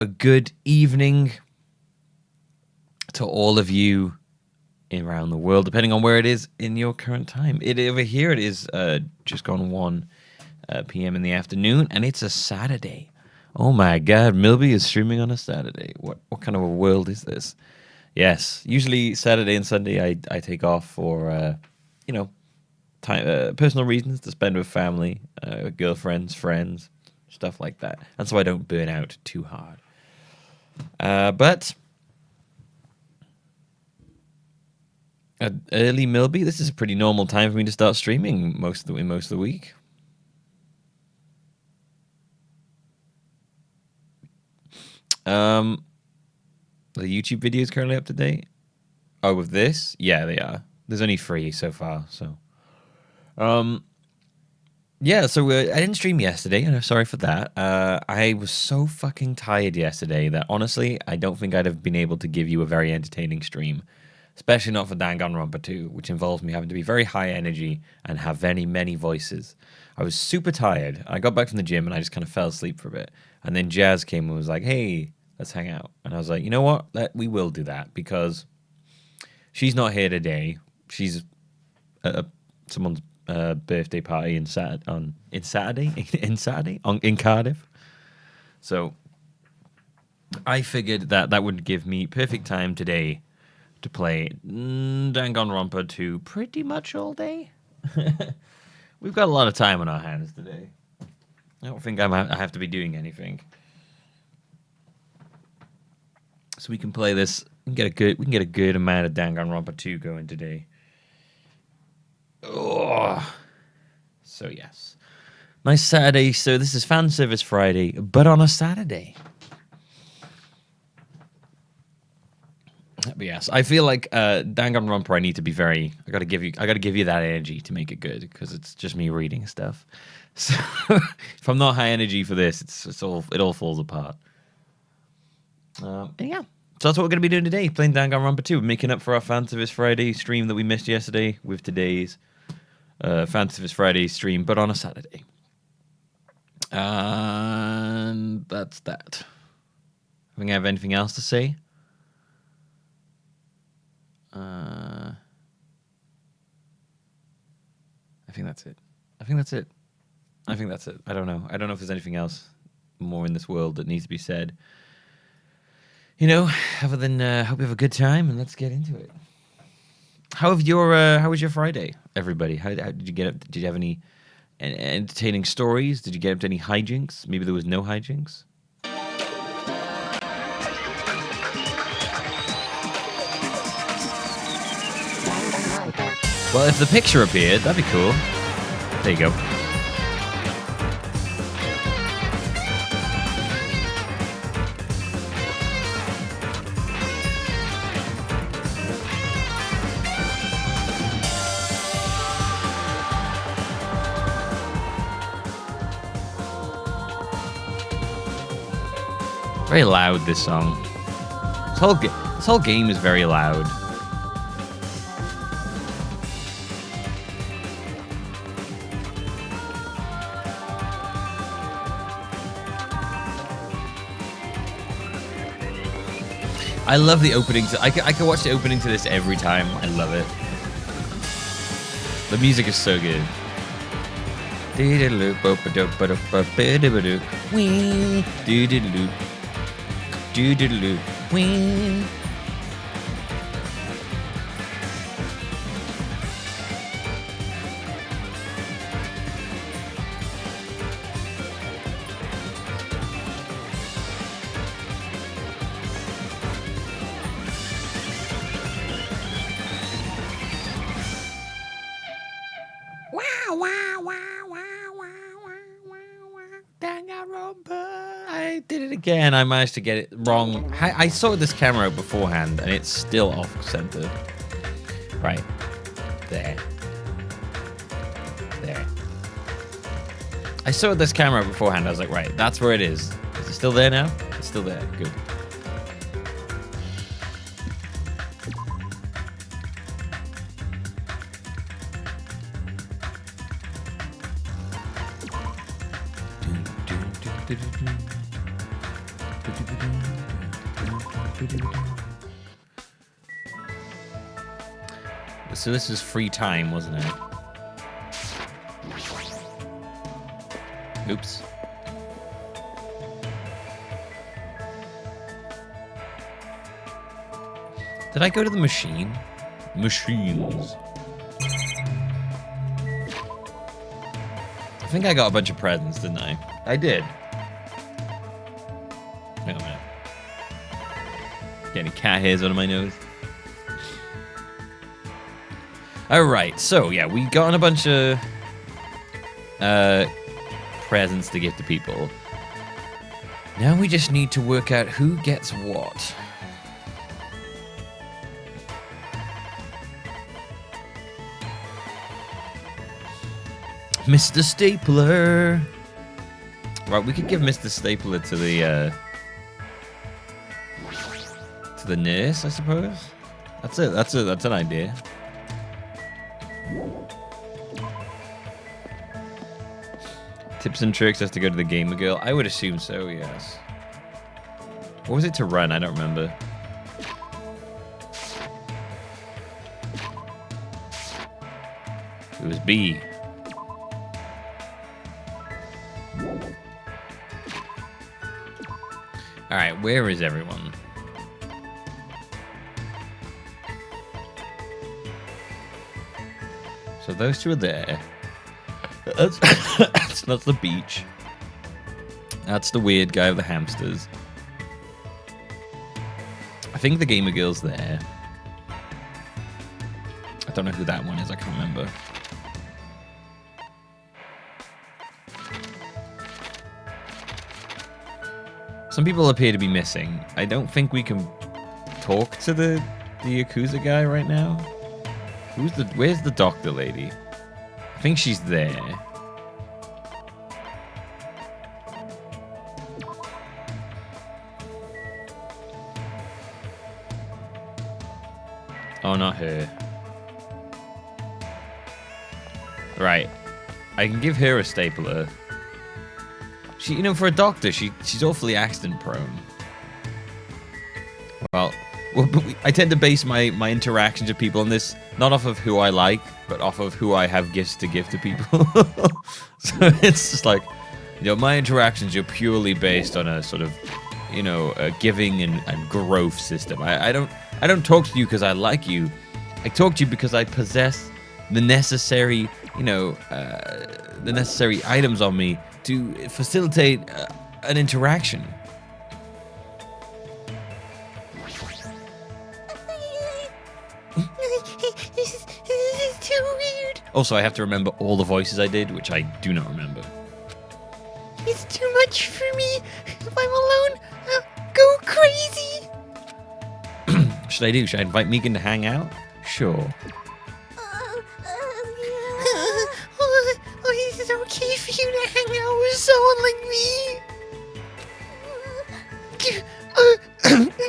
a good evening to all of you around the world, depending on where it is in your current time. Over here, it is just gone 1 p.m. in the afternoon, and it's a Saturday. Oh my God, Millbee is streaming on a Saturday. What kind of a world is this? Yes, usually Saturday and Sunday I take off for time, personal reasons to spend with family, girlfriends, friends, stuff like that. And so I don't burn out too hard. But early Millbee, this is a pretty normal time for me to start streaming most of the week. The YouTube videos currently up to date. Oh, with this? Yeah, they are. There's only 3 so far, so. Yeah, so I didn't stream yesterday, and I'm sorry for that. I was so fucking tired yesterday that honestly, I don't think I'd have been able to give you a very entertaining stream. Especially not for Danganronpa 2, which involves me having to be very high energy and have very many voices. I was super tired. I got back from the gym and I just kind of fell asleep for a bit. And then Jazz came and was like, hey, let's hang out. And I was like, you know what? We will do that because she's not here today. She's at someone's birthday party in Cardiff. So I figured that would give me perfect time today to play Danganronpa 2 pretty much all day. We've got a lot of time on our hands today. I don't think I have to be doing anything. So we can play this. We can get a good amount of Danganronpa 2 going today. Oh. So yes. Nice Saturday. So this is Fan Service Friday, but on a Saturday. But yes, I feel like Danganronpa. I need to be very. I gotta give you that energy to make it good because it's just me reading stuff. So if I'm not high energy for this, it all falls apart. And yeah, so that's what we're gonna be doing today, playing Danganronpa 2, making up for our Fan Service Friday stream that we missed yesterday with today's Fan Service Friday stream, but on a Saturday. And that's that. I think I have anything else to say. I think that's it. I don't know if there's anything else more in this world that needs to be said. Other than hope you have a good time and let's get into it. How was your Friday, everybody? How did you get up? Did you have any entertaining stories? Did you get up to any hijinks? Maybe there was no hijinks. Well, if the picture appeared, that'd be cool. There you go. Very loud, this song. This whole game is very loud. I love the opening. I can watch the opening to this every time. I love it. The music is so good. Danganronpa. I did it again. I managed to get it wrong. I saw this camera out beforehand, and it's still off center. Right there. I saw this camera beforehand. I was like, right, that's where it is. Is it still there now? It's still there. Good. So this was free time, wasn't it? Oops. Did I go to the machine? Machines. I think I got a bunch of presents, didn't I? I did. Wait a minute. Getting cat hairs out of my nose. Alright, so yeah, we got a bunch of presents to give to people. Now we just need to work out who gets what. Mr. Stapler. Right, we could give Mr. Stapler to the nurse, I suppose. That's it. That's an idea. Tips and tricks has to go to the gamer girl. I would assume so, yes. What was it to run? I don't remember. It was B. Alright, where is everyone? So those two are there. That's the beach. That's the weird guy with the hamsters. I think the gamer girl's there. I don't know who that one is, I can't remember. Some people appear to be missing. I don't think we can talk to the Yakuza guy right now. Where's the doctor lady? I think she's there. Oh, not her. Right. I can give her a stapler. She, you know, for a doctor, she's awfully accident prone. Well, I tend to base my interactions with people on this, not off of who I like, but off of who I have gifts to give to people. So it's just like, you know, my interactions are purely based on a sort of, you know, a giving and growth system. I don't talk to you because I like you. I talk to you because I possess the necessary, you know, the necessary items on me to facilitate an interaction. This is too weird. Also, I have to remember all the voices I did, which I do not remember. It's too much for me. If I'm alone, I'll go crazy. Should I do? Should I invite Megan to hang out? Sure. Is it okay for you to hang out with someone like me?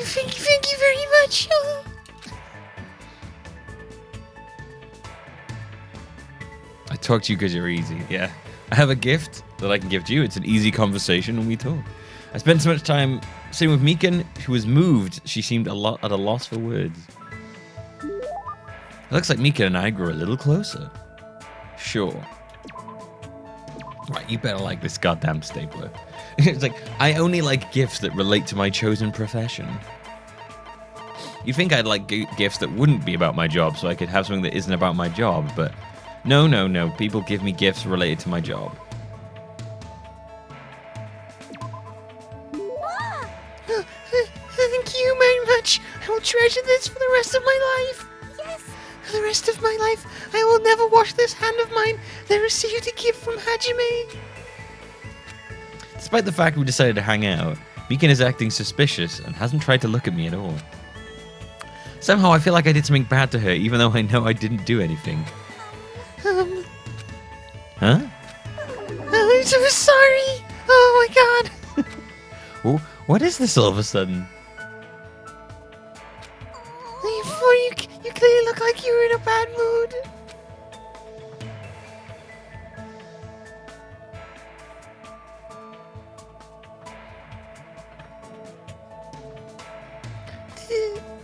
Thank you very much. I talk to you because you're easy. Yeah. I have a gift that I can give to you. It's an easy conversation when we talk. I spent so much time sitting with Megan, who was moved. She seemed at a loss for words. It looks like Mika and I grew a little closer. Sure. Right, you better like this goddamn stapler. It's like, I only like gifts that relate to my chosen profession. You'd think I'd like gifts that wouldn't be about my job, so I could have something that isn't about my job, but no. People give me gifts related to my job. Thank you very much. I will treasure this for the rest of my life. Yes. For the rest of my life, I will never wash this hand of mine that received a gift from Hajime. Despite the fact we decided to hang out, Beacon is acting suspicious and hasn't tried to look at me at all. Somehow I feel like I did something bad to her, even though I know I didn't do anything. Huh? I'm so sorry. Oh my god. Oh, what is this all of a sudden? Before you clearly look like you were in a bad mood.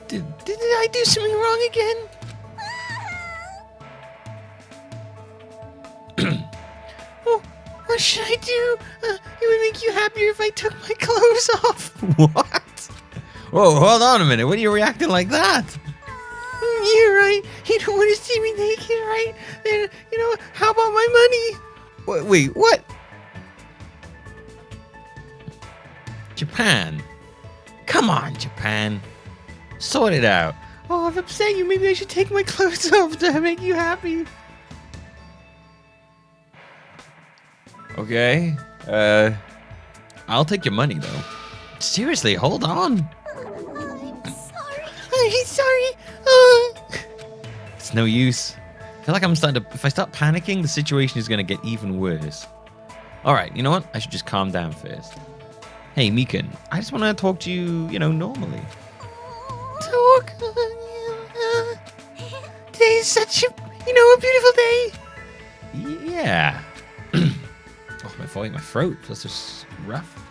Did I do something wrong again? Oh, what should I do? It would make you happier if I took my clothes off. What? Whoa, hold on a minute. What are you reacting like that? You're right. You don't want to see me naked, right? Then, how about my money? Wait, what? Japan. Come on, Japan. Sort it out. Oh, I've upset you. Maybe I should take my clothes off to make you happy. Okay. I'll take your money, though. Seriously, hold on. I'm sorry. It's no use. I feel like I'm starting to... If I start panicking, the situation is going to get even worse. All right, you know what? I should just calm down first. Hey, Meekin, I just want to talk to you, normally. Talk? Today is such a beautiful day. Yeah. Oh, my throat. That's just rough.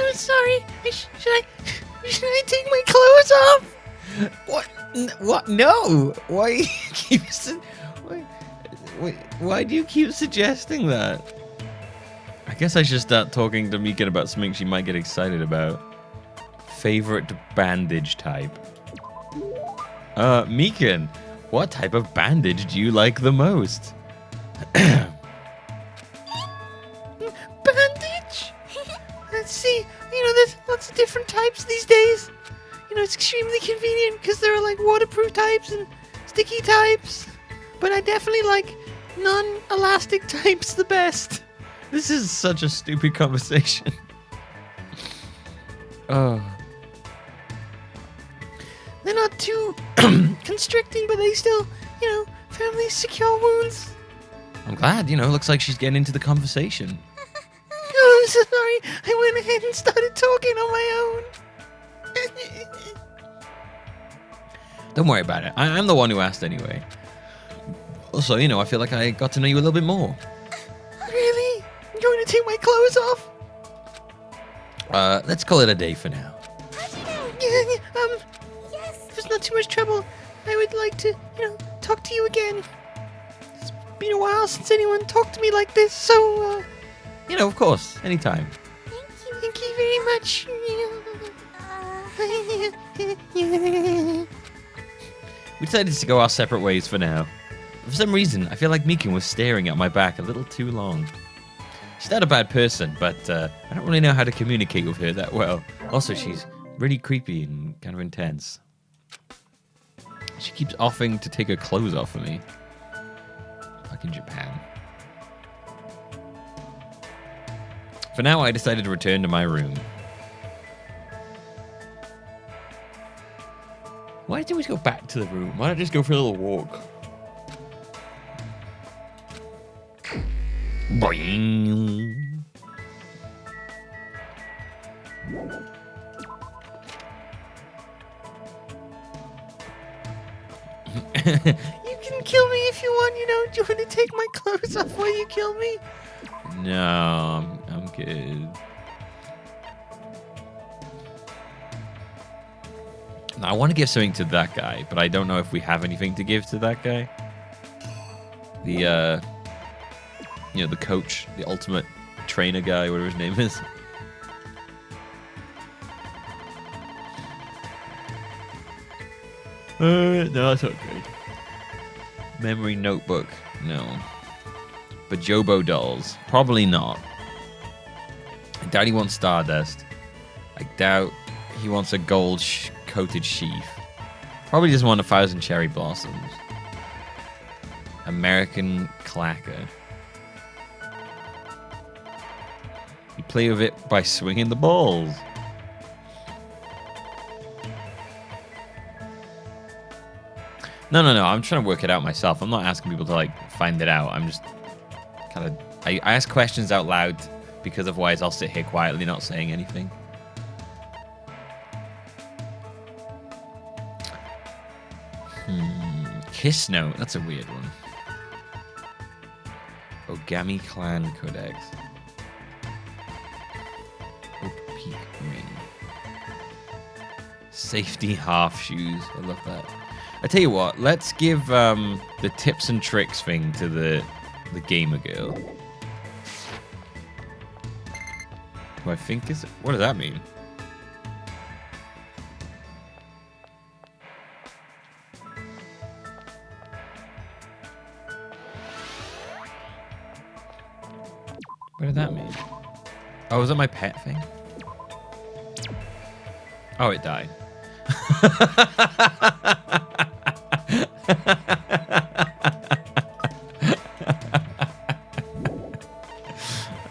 I'm sorry. Should I take my clothes off? What? No. Why why do you keep suggesting that? I guess I should start talking to Meekin about something she might get excited about. Favorite bandage type. Meekin, what type of bandage do you like the most? Bandage? Let's see. There's lots of different types these days. It's extremely convenient because there are like waterproof types and sticky types. But I definitely like non-elastic types the best. This is such a stupid conversation. Oh. They're not too constricting, but they still, family secure wounds. I'm glad, looks like she's getting into the conversation. Oh, I'm so sorry. I went ahead and started talking on my own. Don't worry about it. I'm the one who asked anyway. Also, I feel like I got to know you a little bit more. Really? You're going to take my clothes off? Let's call it a day for now. If it's not too much trouble, I would like to, talk to you again. It's been a while since anyone talked to me like this, so, Of course, anytime. Thank you very much. We decided to go our separate ways for now. For some reason, I feel like Meekin was staring at my back a little too long. She's not a bad person, but I don't really know how to communicate with her that well. Also, she's really creepy and kind of intense. She keeps offering to take her clothes off for me. Fucking Japan. For now, I decided to return to my room. Why do we go back to the room? Why not just go for a little walk? Boing. You can kill me if you want, Do you want to take my clothes off while you kill me? No, I'm good. Now, I want to give something to that guy, but I don't know if we have anything to give to that guy. The, the coach, the ultimate trainer guy, whatever his name is. No, that's okay. Memory notebook, no. Bajobo dolls, probably not. I doubt he wants Stardust. I doubt he wants a gold coated sheath. Probably just want 1,000 cherry blossoms. American clacker. You play with it by swinging the balls. No. I'm trying to work it out myself. I'm not asking people to find it out. I'm just kind of... I ask questions out loud because otherwise I'll sit here quietly not saying anything. Kiss Note, that's a weird one. Ogami Clan Codex. Peak Ring. Safety half shoes. I love that. I tell you what, let's give the tips and tricks thing to the gamer girl. Who I think is... What does that mean? What did that mean? Oh, was that my pet thing? Oh, it died.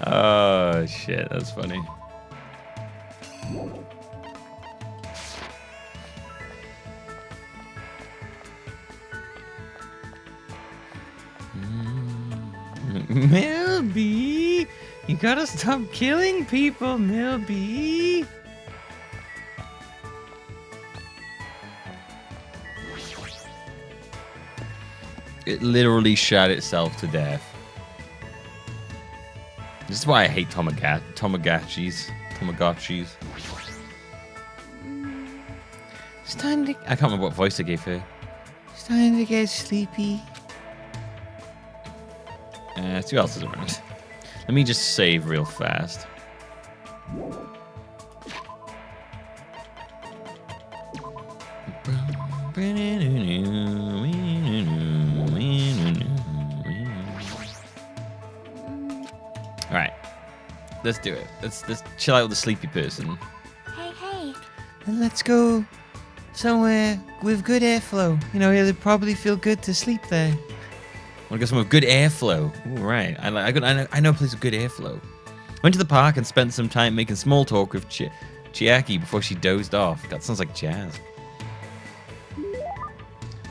Oh, shit. That's funny. Millbee, you gotta stop killing people, Millbee. It literally shot itself to death. This is why I hate Tamagotchis. It's time to... I can't remember what voice I gave her. It's time to get sleepy. Let's see who else is around. Let me just save real fast. Alright. Let's do it. Let's chill out with the sleepy person. Hey. And let's go somewhere with good airflow. You know, it'll probably feel good to sleep there. Want to go somewhere with good airflow. Ooh, right. I know a place with good airflow. Went to the park and spent some time making small talk with Chiaki before she dozed off. That sounds like jazz.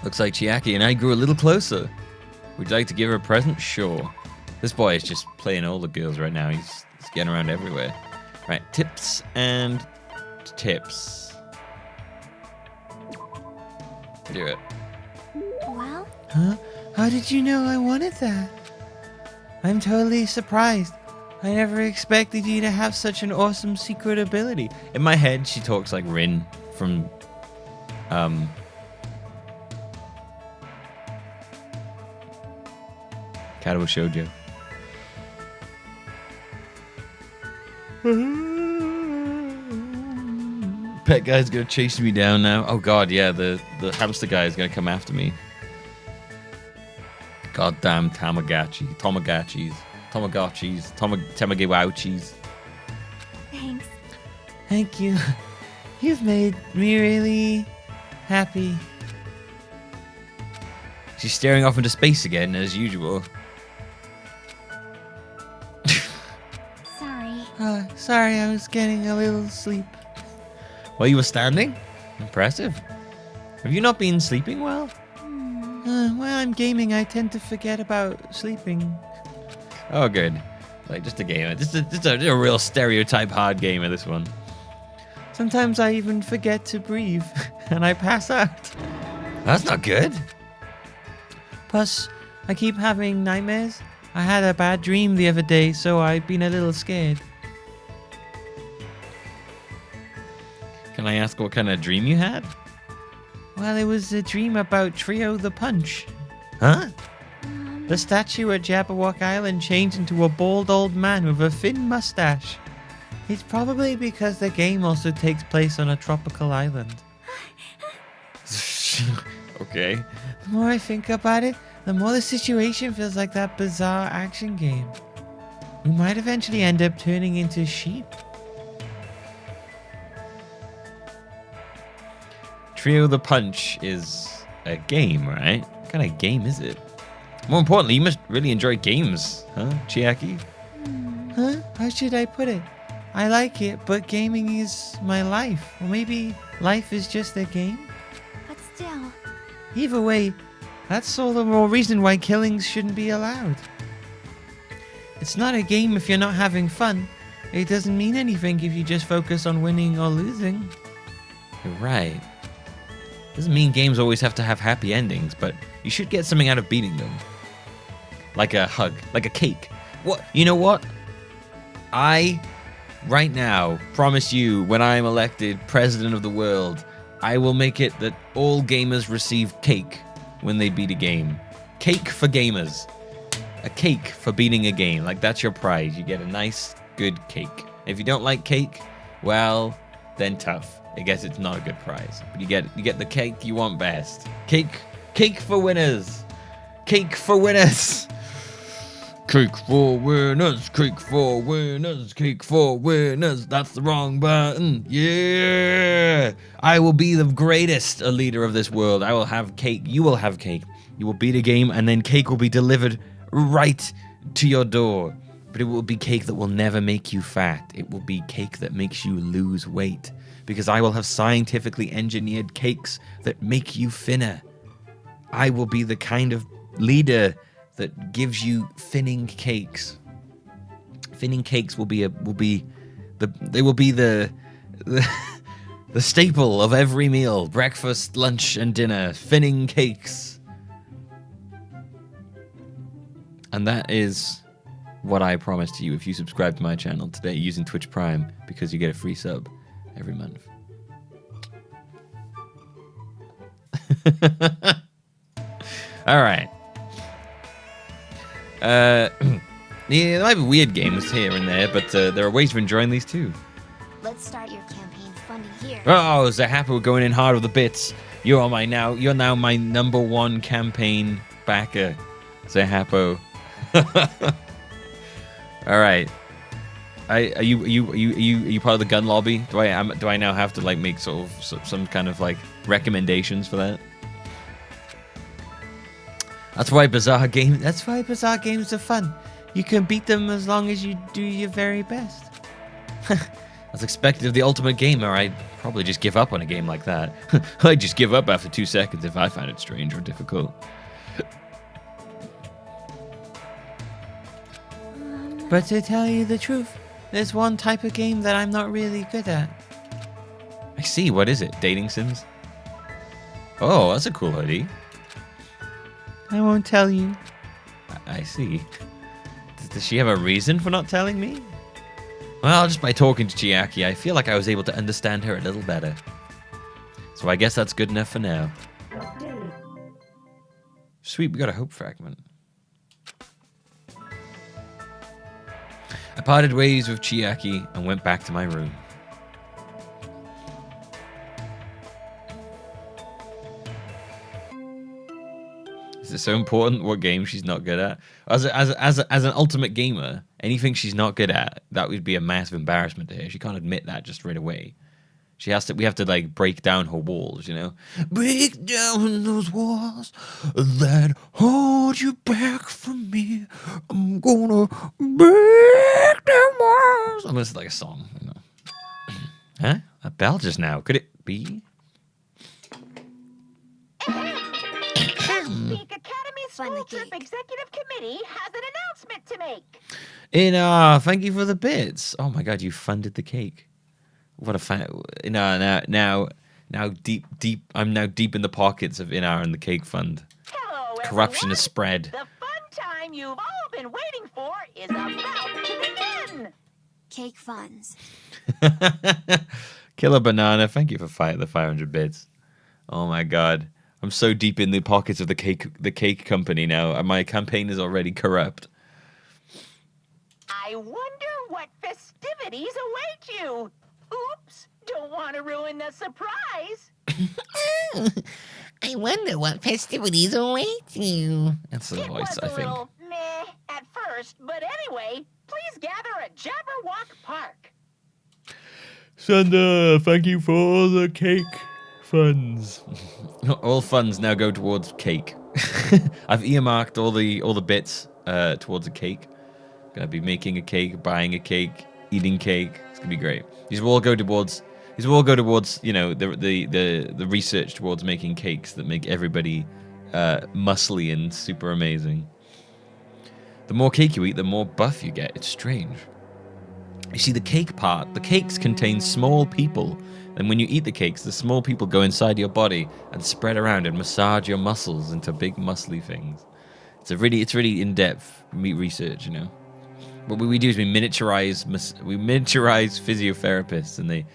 Looks like Chiaki and I grew a little closer. Would you like to give her a present? Sure. This boy is just playing all the girls right now. He's getting around everywhere. Right, tips and tips. Do it. Well? Huh? How did you know I wanted that? I'm totally surprised. I never expected you to have such an awesome secret ability. In my head, she talks like Rin from, Katawa Shoujo. Pet guy's gonna chase me down now. Oh god, yeah, the hamster guy is gonna come after me. Goddamn Tamagotchis. Thanks. Thank you. You've made me really happy. She's staring off into space again, as usual. Sorry. Sorry, I was getting a little sleep. Well, you were standing? Impressive. Have you not been sleeping well? While I'm gaming, I tend to forget about sleeping. Oh, good. Like, just a gamer. Just a real stereotype hard gamer, this one. Sometimes I even forget to breathe, and I pass out. That's not good. Plus, I keep having nightmares. I had a bad dream the other day, so I've been a little scared. Can I ask what kind of dream you had? Well, it was a dream about Trio the Punch. Huh? The statue at Jabberwock Island changed into a bald old man with a thin mustache. It's probably because the game also takes place on a tropical island. Okay. The more I think about it, the more the situation feels like that bizarre action game. We might eventually end up turning into sheep. Trio the Punch is a game, right? What kind of game is it? More importantly, you must really enjoy games, huh, Chiaki? Huh? How should I put it? I like it, but gaming is my life. Or maybe life is just a game? But still. Either way, that's all the more reason why killings shouldn't be allowed. It's not a game if you're not having fun. It doesn't mean anything if you just focus on winning or losing. You're right. Doesn't mean games always have to have happy endings, but you should get something out of beating them. Like a hug, like a cake. What? You know what? I, right now, promise you, when I am elected president of the world, I will make it that all gamers receive cake when they beat a game. Cake for gamers. A cake for beating a game. Like, that's your prize. You get a nice, good cake. If you don't like cake, well, then tough. I guess it's not a good prize. But you get the cake you want best. Cake for winners. Cake for winners. Cake for winners, cake for winners, cake for winners. That's the wrong button. Yeah. I will be the greatest leader of this world. I will have cake. You will have cake. You will beat a game and then cake will be delivered right to your door. But it will be cake that will never make you fat. It will be cake that makes you lose weight. Because I will have scientifically engineered cakes that make you thinner. I will be the kind of leader that gives you thinning cakes. Thinning cakes will be the staple of every meal, breakfast, lunch, and dinner. Thinning cakes. And that is what I promise to you if you subscribe to my channel today using Twitch Prime, because you get a free sub every month. All right. Yeah, there might be weird games here and there, but there are ways of enjoying these too. Let's start your campaign funding here. Oh, Zahapo going in hard with the bits. You're now my number one campaign backer, Zahapo. All right. Are you part of the gun lobby? Do I now have to like make sort of some kind of like recommendations for that? That's why bizarre games are fun. You can beat them as long as you do your very best. As expected of the ultimate gamer, I'd probably just give up on a game like that. I'd just give up after 2 seconds if I found it strange or difficult. But to tell you the truth, there's one type of game that I'm not really good at. I see. What is it? Dating sims? Oh, that's a cool hoodie. I won't tell you. I see. Does she have a reason for not telling me? Well, just by talking to Chiaki, I feel like I was able to understand her a little better. So I guess that's good enough for now. Sweet, we got a hope fragment. I parted ways with Chiaki and went back to my room. Is it so important what game she's not good at? As an ultimate gamer, anything she's not good at, that would be a massive embarrassment to her. She can't admit that just right away. We have to like break down her walls, you know? Break down those walls that hold you back from me. I'm gonna break them walls. I mean, it's like a song, you know? Huh? A bell just now. Could it be? Peak Academy School Trip Executive Committee has an announcement to make. Thank you for the bits. Oh my god, you funded the cake. What a fan! Now, deep. I'm now deep in the pockets of Inar and the Cake Fund. Hello, Corruption everyone. is spread. The fun time you've all been waiting for is about to begin. Cake funds. Killer Banana, thank you for the 500 bits. Oh my god, I'm so deep in the pockets of the cake company now. And my campaign is already corrupt. I wonder what festivities await you. Oops, don't want to ruin the surprise. I wonder what festivities await you. That's the It voice, was I a think. little meh at first, but anyway, please gather at Jabberwock Park. Sander, thank you for the cake funds. All funds now go towards cake. I've earmarked all the bits towards a cake. Gonna be making a cake, buying a cake, eating cake. It's gonna be great. These will all go towards you know the research towards making cakes that make everybody muscly and super amazing. The more cake you eat, the more buff you get. It's strange. You see, the cakes contain small people. And when you eat the cakes, the small people go inside your body and spread around and massage your muscles into big muscly things. It's really in-depth meat research, you know. What we do is we miniaturize physiotherapists, and they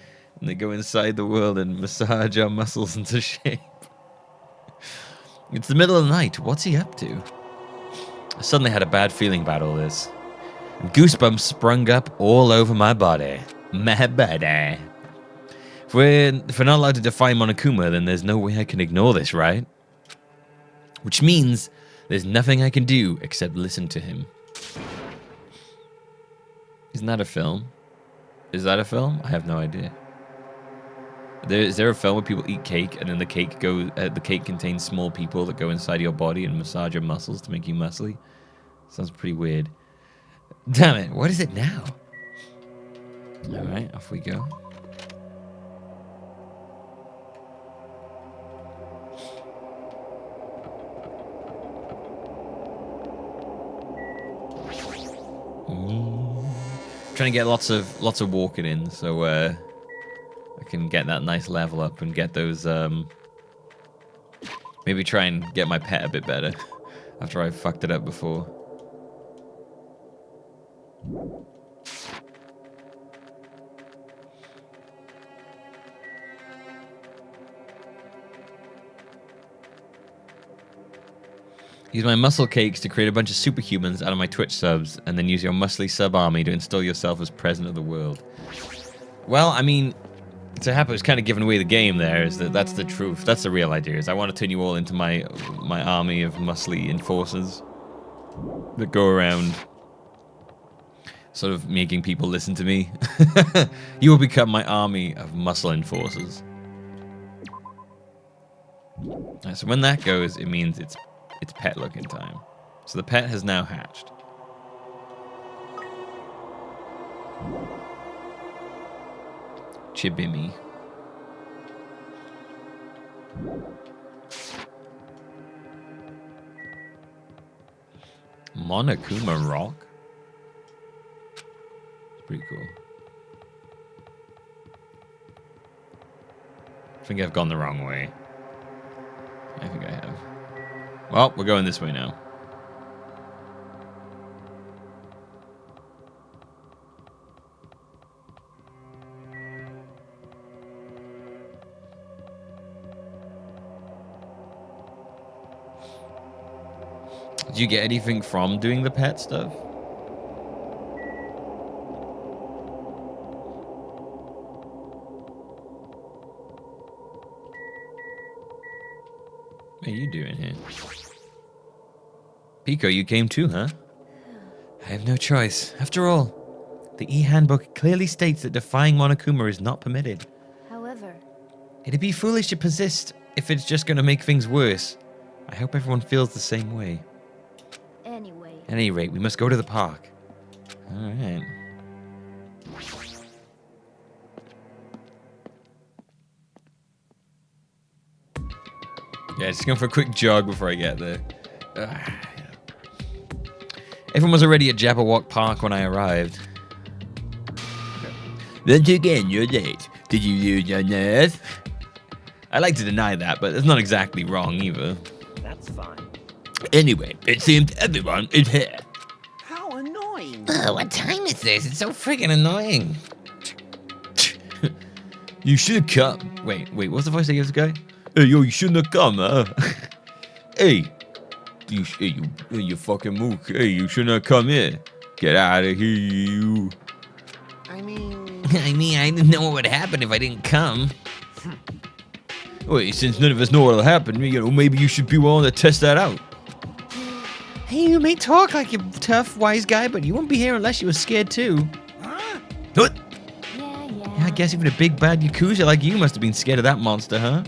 go inside the world and massage our muscles into shape. It's the middle of the night. What's he up to? I suddenly had a bad feeling about all this. And goosebumps sprung up all over my body. My body. If we're not allowed to defy Monokuma, then there's no way I can ignore this, right? Which means there's nothing I can do except listen to him. Isn't that a film? Is that a film? I have no idea. Is there a film where people eat cake and then the cake contains small people that go inside your body and massage your muscles to make you muscly? Sounds pretty weird. Damn it, what is it now? Alright, off we go. Trying to get lots of walking in, so I can get that nice level up and get those maybe try and get my pet a bit better after I fucked it up before. Use my muscle cakes to create a bunch of superhumans out of my Twitch subs, and then use your muscly sub army to install yourself as president of the world. Well, I mean, to happen is kind of giving away the game there, is that's the truth. That's the real idea, is I want to turn you all into my army of muscly enforcers that go around sort of making people listen to me. You will become my army of muscle enforcers. Right, so when that goes, it means it's pet looking time. So the pet has now hatched. Chibimi. Monokuma Rock? It's pretty cool. I think I've gone the wrong way. I think I have. Well, we're going this way now. Did you get anything from doing the pet stuff? What are you doing here? Pico, you came too, huh? I have no choice. After all, the e-handbook clearly states that defying Monokuma is not permitted. However, It'd be foolish to persist if it's just going to make things worse. I hope everyone feels the same way. anyway, At any rate, we must go to the park. Alright. Yeah, just going for a quick jog before I get there. Everyone was already at Jabberwock Park when I arrived. Once again, you're late. Did you lose your nerve? I like to deny that, but it's not exactly wrong either. That's fine. Anyway, it seems everyone is here. How annoying. What time is this? It's so freaking annoying. You should have come. Wait, what's the voice I gave this guy? Hey, yo, you shouldn't have come, huh? Hey, you fucking mook. Hey, you shouldn't have come here. Get out of here, you. I mean, I didn't know what would happen if I didn't come. Wait, since none of us know what'll happen, maybe you should be willing to test that out. Hey, you may talk like a tough, wise guy, but you won't be here unless you were scared too. What? yeah. I guess even a big bad Yakuza like you must have been scared of that monster, huh?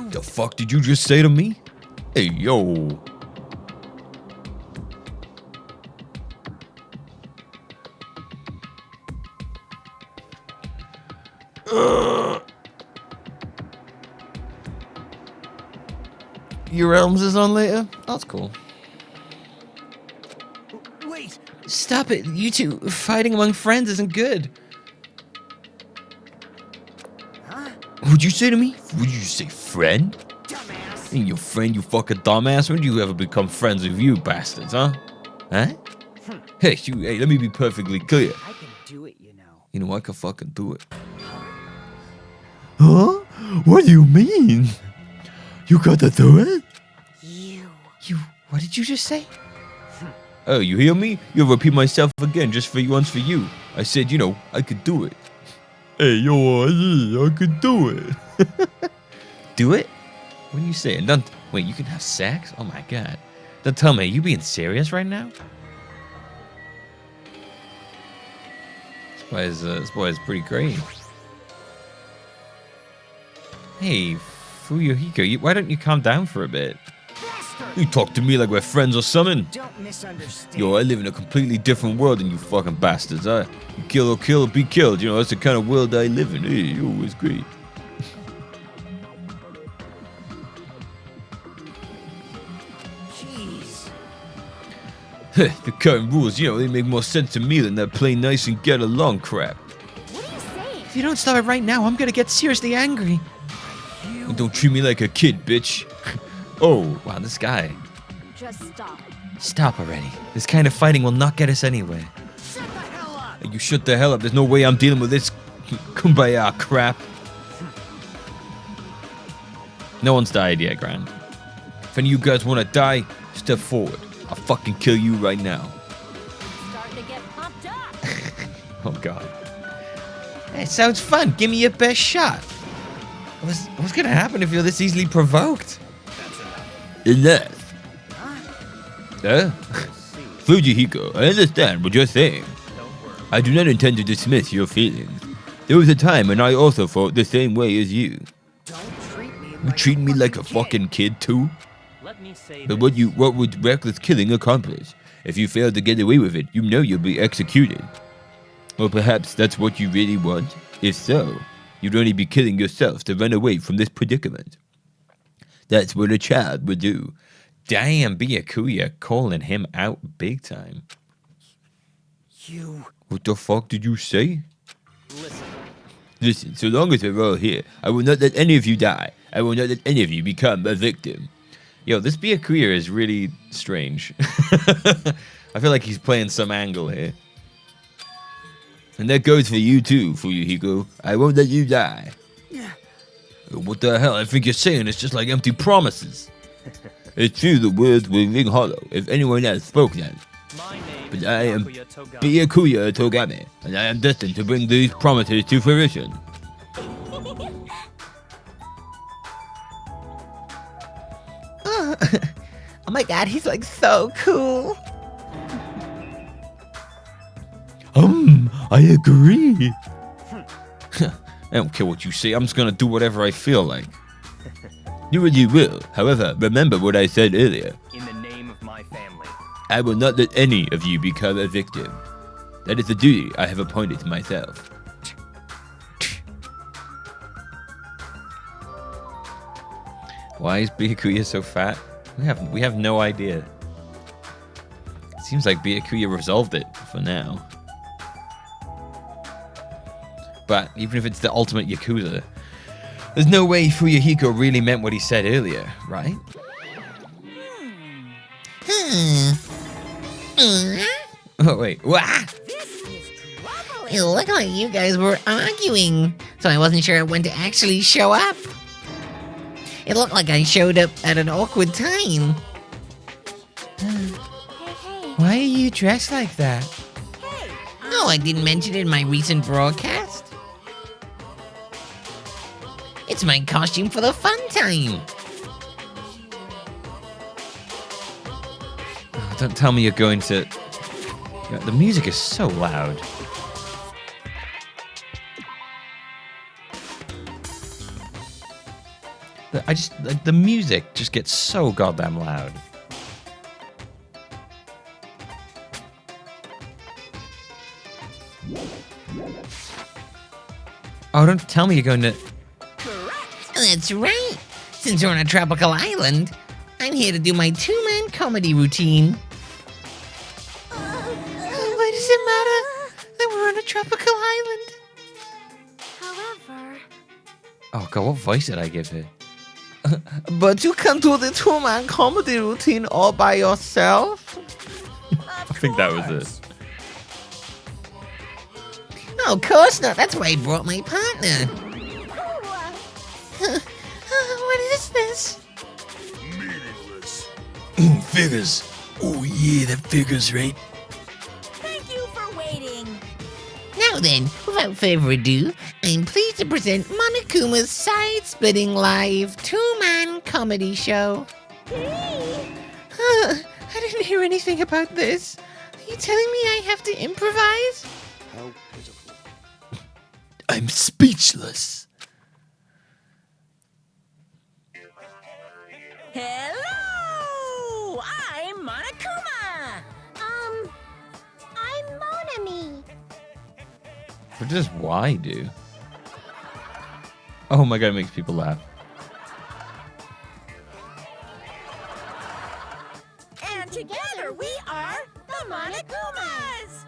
The fuck did you just say to me? Hey, yo. Your Realms is on later? That's cool. Stop it. You two fighting among friends isn't good. Huh? What'd you say to me? Would you say friend? Dumbass. Ain't your friend, you fucking dumbass. When did you ever become friends with you bastards, huh? Huh? Hey, hey, let me be perfectly clear. I can do it, you know. You know, I can fucking do it. Huh? What do you mean? You gotta do it? You, what did you just say? Oh, you hear me? You'll repeat myself again just for once for you. I said, you know, I could do it. Hey, yo, I could do it. Do it? What are you saying? Don't wait. You can have sex? Oh my god! Don't tell me. Are you being serious right now? This boy is pretty great. Hey, Fuyuhiko, why don't you calm down for a bit? Bastard! You talk to me like we're friends or something. Don't misunderstand. Yo, I live in a completely different world than you fucking bastards. You kill or kill or be killed. You know, that's the kind of world I live in. Hey, yo, it's great. Jeez. The current rules, you know, they make more sense to me than that play nice and get along crap. What are you saying? If you don't stop it right now, I'm gonna get seriously angry. And don't treat me like a kid, bitch. Oh, wow, this guy. Just stop. Stop already. This kind of fighting will not get us anywhere. Shut the hell up! You shut the hell up. There's no way I'm dealing with this kumbaya crap. No one's died yet, Grand. If any of you guys want to die, step forward. I'll fucking kill you right now. Starting to get pumped up. Oh, God. Hey, sounds fun. Give me your best shot. What's gonna happen if you're this easily provoked? Enough. Fujihiko, I understand what you're saying. I do not intend to dismiss your feelings. There was a time when I also felt the same way as you. Don't treat me You like treat me like a fucking kid too? Let me say But this. what would reckless killing accomplish? If you fail to get away with it, you know you'll be executed. Or perhaps that's what you really want? If so, you'd only be killing yourself to run away from this predicament. That's what a child would do. Damn, Byakuya calling him out big time. You. What the fuck did you say? Listen, Listen, so long as we're all here, I will not let any of you die. I will not let any of you become a victim. Yo, this Byakuya is really strange. I feel like he's playing some angle here. And that goes for you too, Fuyuhiko. I won't let you die. What the hell? I think you're saying it's just like empty promises. It's true the words will ring hollow if anyone else spoke them. my name But is I am Byakuya Togami. Byakuya Togami, and I am destined to bring these promises to fruition. Oh my god, he's like so cool. I agree. I don't care what you say. I'm just gonna do whatever I feel like. Do what you will. However, remember what I said earlier. In the name of my family. I will not let any of you become a victim. That is the duty I have appointed to myself. Why is Byakuya so fat? We have no idea. It seems like Byakuya resolved it for now. But even if it's the ultimate Yakuza, there's no way Fuyuhiko really meant what he said earlier, right? Oh, wait. Wah! It looked like you guys were arguing, so I wasn't sure when to actually show up. It looked like I showed up at an awkward time. Hey, Why are you dressed like that? hey. No, I didn't mention it in my recent broadcast. It's my costume for the fun time. Oh, don't tell me you're going to... Yeah, the music is so loud. The music just gets so goddamn loud. Oh, don't tell me you're going to... That's right. Since we're on a tropical island, I'm here to do my two-man comedy routine. that we're on a tropical island. However, Oh god, what voice did I give her? But you can do the two-man comedy routine all by yourself. I think that was it. No, of course not. That's why I brought my partner. What is this? Figures. Oh yeah, that figures, right? thank you for waiting. Now then, without further ado, I'm pleased to present Monokuma's side-splitting live two-man comedy show. I didn't hear anything about this. Are you telling me I have to improvise? How pitiful. I'm speechless. Hello! I'm Monokuma! I'm Monami. What does Y do? Oh my god, it makes people laugh. And together we are the Monokumas!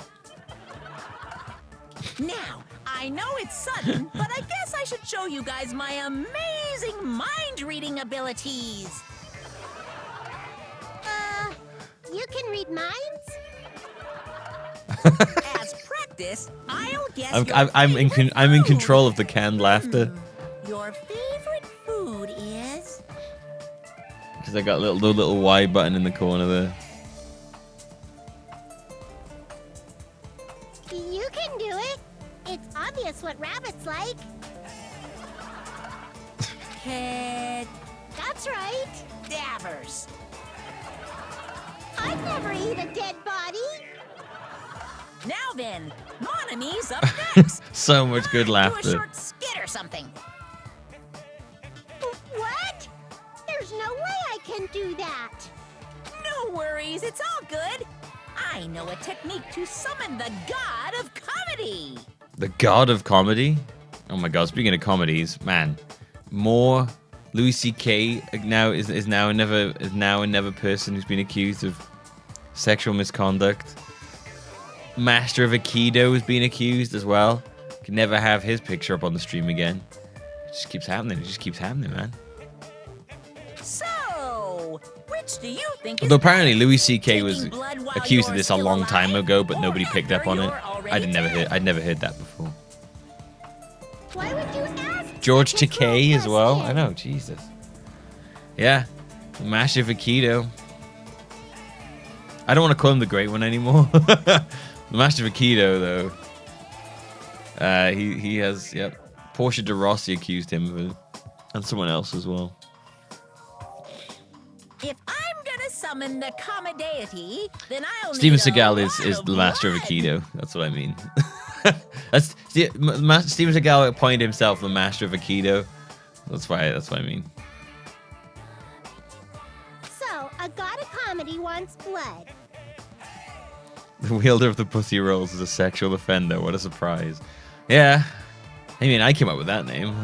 Now, I know it's sudden, but I guess I should show you guys my amazing mind-reading abilities. You can read minds? As practice, I'll guess I'm in control of the canned laughter Your favorite food is... because I got the little Y button in the corner there. You can do it. It's obvious what rabbits like. Head... That's right. Dabbers. I'd never eat a dead body. Now then, Monami's up next. So much good Do a laughter. short skit or something. What? There's no way I can do that. No worries, it's all good. I know a technique to summon the god of comedy. The god of comedy? Oh my god, speaking of comedies, man. More Louis C.K. now is now another person who's been accused of sexual misconduct. Master of Aikido has been accused as well. Can never have his picture up on the stream again. It just keeps happening. It just keeps happening, man. So, which do you think Although is apparently better? Louis C.K. was Taking blood while accused of you're this a still long time alive, ago, but or nobody picked up after on it. you're already dead? I'd never heard that before. Why would you ask? George such a Takei cruel as well. question? I know, Jesus. Yeah, the Master of Aikido. I don't want to call him the Great One anymore. The Master of Aikido, though. He has, yep. Portia de Rossi accused him of it, and someone else as well. If I'm gonna summon the comedy, then I'll Steven need a Seagal lot is the Master of blood. Aikido. That's what I mean. Steven Seagal appointed himself the Master of Aikido. That's why I mean. So, a god of comedy wants blood. The wielder of the pussy rolls is a sexual offender. What a surprise. Yeah. I mean, I came up with that name.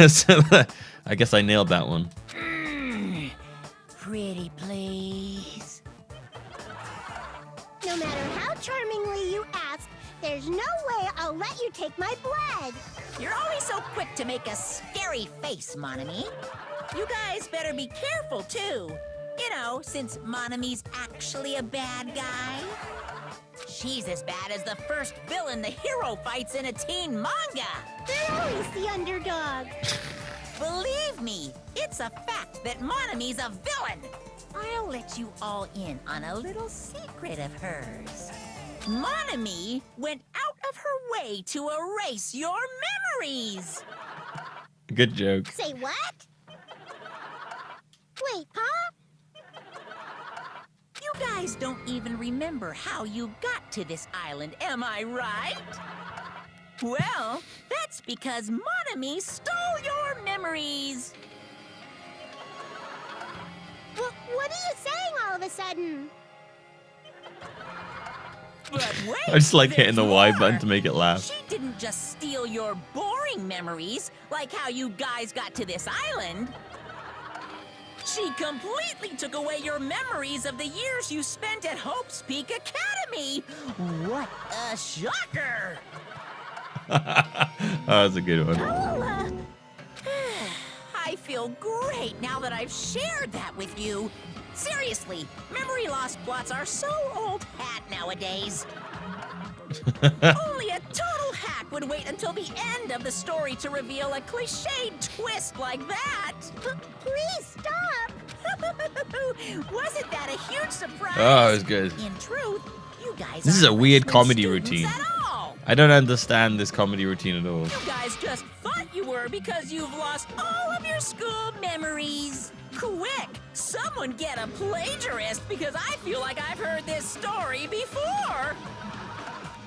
So, I guess I nailed that one. Pretty please. No matter how charmingly you ask, there's no way I'll let you take my blood. You're always so quick to make a scary face, Monami. You guys better be careful, too. You know, since Monami's actually a bad guy. She's as bad as the first villain the hero fights in a teen manga. They're always the underdog. Believe me, it's a fact that Monami's a villain. I'll let you all in on a little secret of hers. Monami went out of her way to erase your memories. Good joke. Say what? Wait, huh? You guys don't even remember how you got to this island, am I right? Well, that's because Monami stole your memories. What are you saying all of a sudden? But wait, I just like hitting the there's Y more. button to make it laugh. She didn't just steal your boring memories, like how you guys got to this island. She completely took away your memories of the years you spent at Hope's Peak Academy. What a shocker! Oh, that's a good one. I feel great now that I've shared that with you. Seriously, memory loss plots are so old hat nowadays. Only a total hack would wait until the end of the story to reveal a cliched twist like that. Please stop. Wasn't that a huge surprise? Oh, it was good. In truth, you guys This is a aren't weird freshman comedy students routine. at all. I don't understand this comedy routine at all. You guys just thought you were because you've lost all of your school memories. Quick, someone get a plagiarist because I feel like I've heard this story before.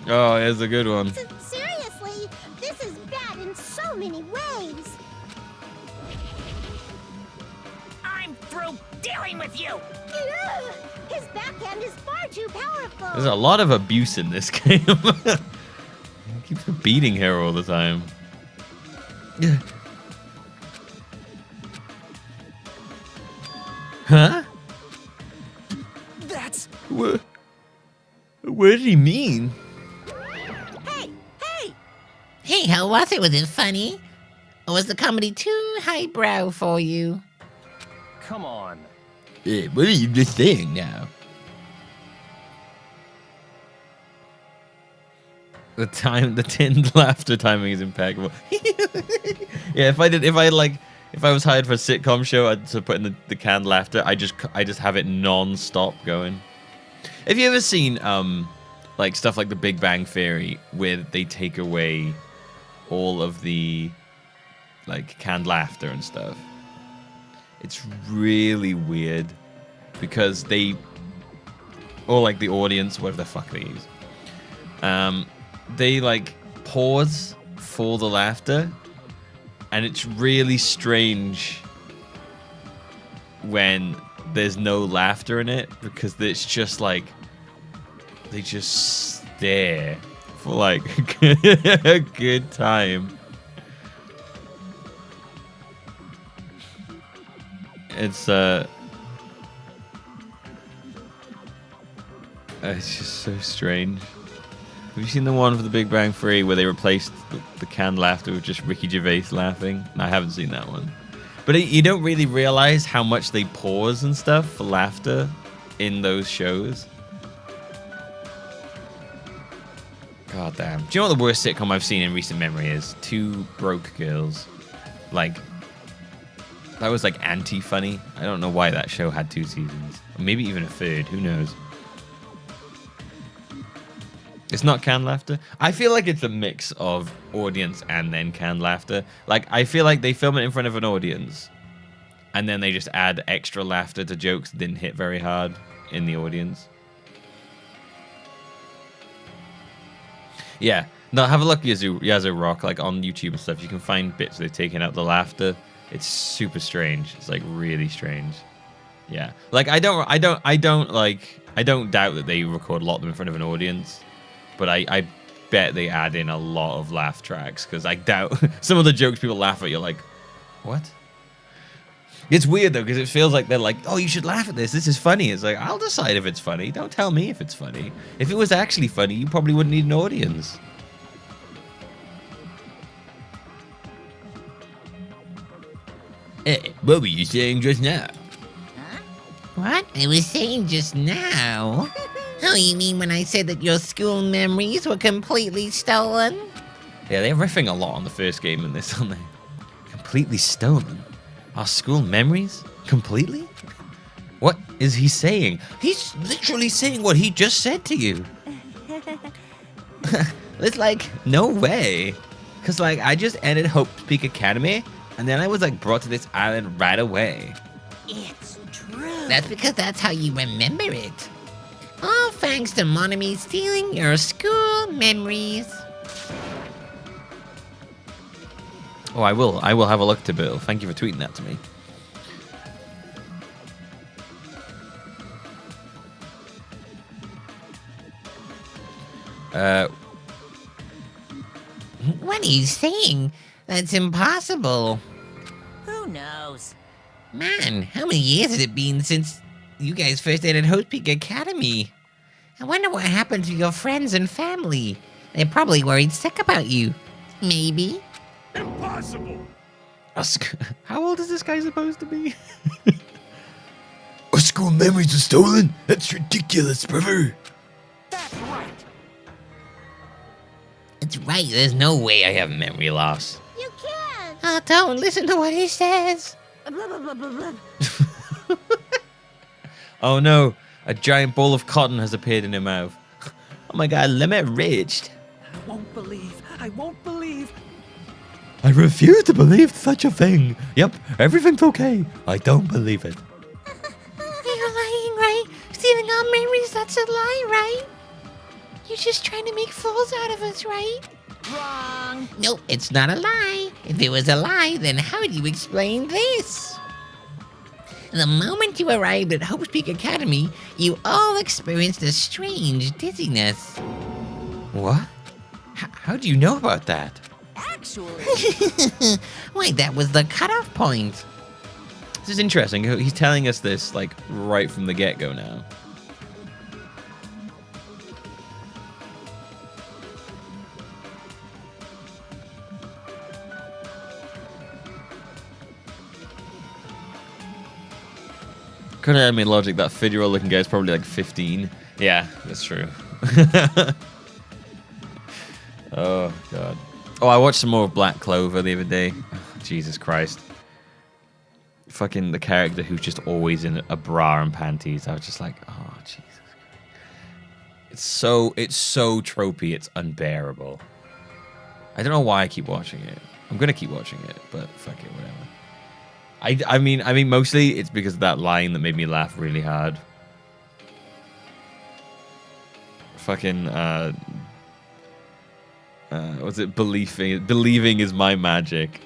Oh, it's a good one. Seriously, this is bad in so many ways. I'm through dealing with you. Ugh, his backhand is far too powerful. There's a lot of abuse in this game. He keeps beating her all the time. Huh? That's... What did he mean? Hey, hey! Hey, how was it? Was it funny? Or was the comedy too highbrow for you? Come on. What are you just saying now? The tinned laughter timing is impeccable. Yeah, if I was hired for a sitcom show, I'd to put in the canned laughter. I just have it non-stop going. Have you ever seen like stuff like The Big Bang Theory, where they take away all of the like canned laughter and stuff? It's really weird because or like the audience, whatever the fuck they use, they like pause for the laughter, and it's really strange when there's no laughter in it because it's just like they just stare for like a good time. It's just so strange. Have you seen the one for The Big Bang Theory where they replaced the canned laughter with just Ricky Gervais laughing? No, I haven't seen that one. But you don't really realize how much they pause and stuff for laughter in those shows. God damn. Do you know what the worst sitcom I've seen in recent memory is? Two Broke Girls. Like, that was like anti-funny. I don't know why that show had 2 seasons. Or maybe even a third. Who knows? It's not canned laughter. I feel like it's a mix of audience and then canned laughter. Like, I feel like they film it in front of an audience, and then they just add extra laughter to jokes that didn't hit very hard in the audience. Yeah. No, have a look, Yazoo Rock, like on YouTube and stuff. You can find bits they've taken out the laughter. It's super strange. It's like really strange. Yeah. Like I don't doubt that they record a lot of them in front of an audience. But I bet they add in a lot of laugh tracks because I doubt some of the jokes people laugh at. You're like, what? It's weird though because it feels like they're like, oh, you should laugh at this. This is funny. It's like, I'll decide if it's funny. Don't tell me if it's funny. If it was actually funny, you probably wouldn't need an audience. Hey, what were you saying just now? What? I was saying just now. Oh, you mean when I said that your school memories were completely stolen? Yeah, they're riffing a lot on the first game in this, aren't they? Completely stolen. Our school memories? Completely? What is he saying? He's literally saying what he just said to you. It's like, no way. Because, like, I just ended Hope's Peak Academy, and then I was, like, brought to this island right away. It's true. That's because that's how you remember it. All thanks to Monami stealing your school memories. Oh, I will have a look to Bill. Thank you for tweeting that to me. What are you saying? That's impossible. Who knows? Man, how many years has it been since you guys first entered Host Peak Academy? I wonder what happened to your friends and family. They're probably worried sick about you. Maybe. Impossible! How old is this guy supposed to be? Our school memories are stolen? That's ridiculous, brother. That's right. That's right, there's no way I have memory loss. You can't. Oh, don't listen to what he says. Oh no, a giant ball of cotton has appeared in her mouth. Oh my god, limit reached. I won't believe. I won't believe. I refuse to believe such a thing. Yep, everything's okay. I don't believe it. You're lying, right? Stealing our memories, that's a lie, right? You're just trying to make fools out of us, right? Wrong. Nope, it's not a lie. If it was a lie, then how do you explain this? The moment you arrived at Hope's Peak Academy, you all experienced a strange dizziness. What? How do you know about that? Actually, Why, that was the cutoff point. This is interesting. He's telling us this like right from the get-go now. Current anime logic, that 50-year-old looking guy is probably like 15. Yeah, that's true. Oh, God. Oh, I watched some more of Black Clover the other day. Oh, Jesus Christ. Fucking the character who's just always in a bra and panties. I was just like, oh, Jesus. It's so tropey, it's unbearable. I don't know why I keep watching it. I'm gonna keep watching it, but fuck it, whatever. I mean, mostly it's because of that line that made me laugh really hard. Fucking, was it believing is my magic?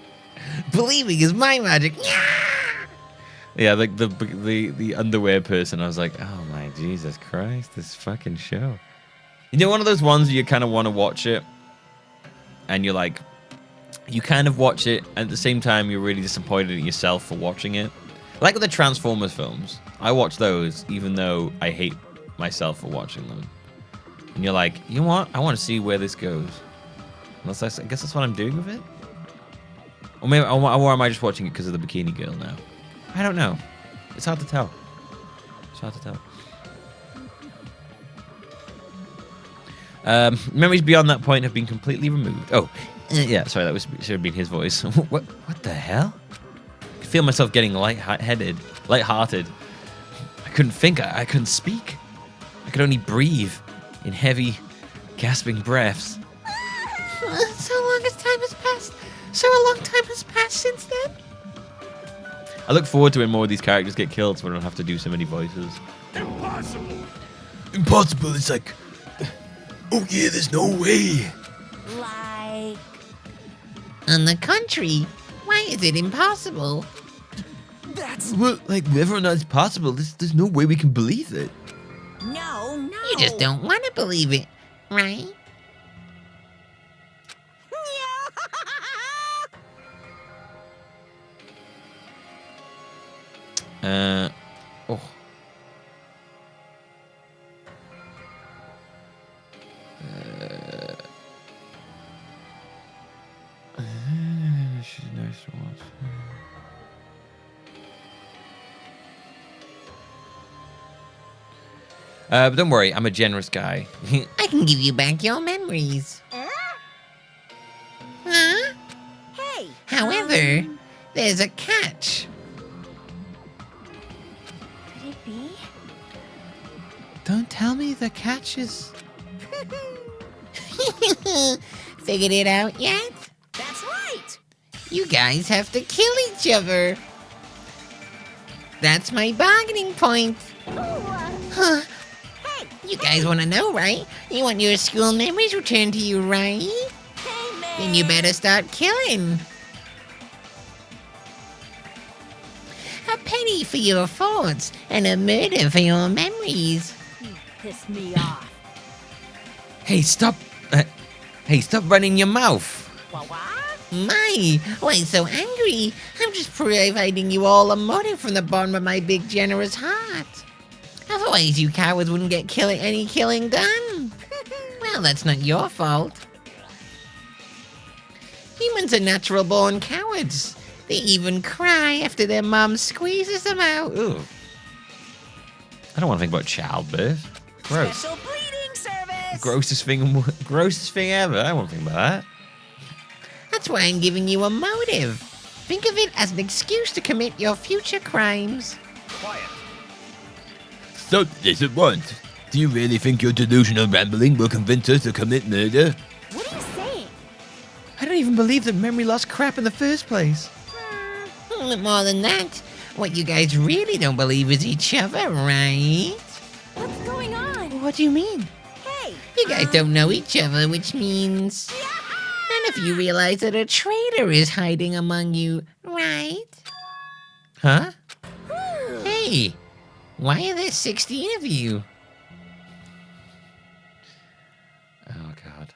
Believing is my magic. Yeah, like the underwear person. I was like, oh my Jesus Christ, this fucking show. You know, one of those ones where you kind of want to watch it, and you're like, you kind of watch it, and at the same time you're really disappointed at yourself for watching it. Like with the Transformers films, I watch those even though I hate myself for watching them. And you're like, you know what? I want to see where this goes. I guess that's what I'm doing with it. Or maybe, or am I just watching it because of the bikini girl now? I don't know. It's hard to tell. Memories beyond that point have been completely removed. Oh, yeah. Sorry, that should have been his voice. What the hell? I feel myself getting lighthearted. I couldn't think. I couldn't speak. I could only breathe in heavy, gasping breaths. So long as time has passed. So a long time has passed since then. I look forward to when more of these characters get killed so I don't have to do so many voices. Impossible! Impossible. It's like, oh yeah, there's no way. like, On the contrary, why is it impossible? That's Well, like whether or not it's possible, there's no way we can believe it. no. You just don't want to believe it, right? Oh. She's nice to watch. But don't worry, I'm a generous guy. I can give you back your memories. Huh? Hey. However, there's a catch. Could it be? Don't tell me the catch is... Figured it out yet? That's right. You guys have to kill each other. That's my bargaining point. Huh. Hey. You guys want to know, right? You want your school memories returned to you, right? Hey, man. Then you better start killing. A penny for your thoughts and a murder for your memories. You piss me off. Hey, stop! Hey, stop running your mouth! What? My, why so angry? I'm just providing you all a motive from the bottom of my big generous heart. Otherwise, you cowards wouldn't get any killing done. Well, that's not your fault. Humans are natural-born cowards. They even cry after their mom squeezes them out. Ooh. I don't want to think about childbirth. Gross. Special bleeding service. Grossest thing ever. I don't want to think about that. That's why I'm giving you a motive. Think of it as an excuse to commit your future crimes. Quiet. Stop this at once. Do you really think your delusional rambling will convince us to commit murder? What are you saying? I don't even believe that memory lost crap in the first place. More than that, what you guys really don't believe is each other, right? What's going on? What do you mean? Hey. You guys don't know each other, which means none of you realize that a traitor is hiding among you, right? Huh? Hey, why are there 16 of you? Oh, God.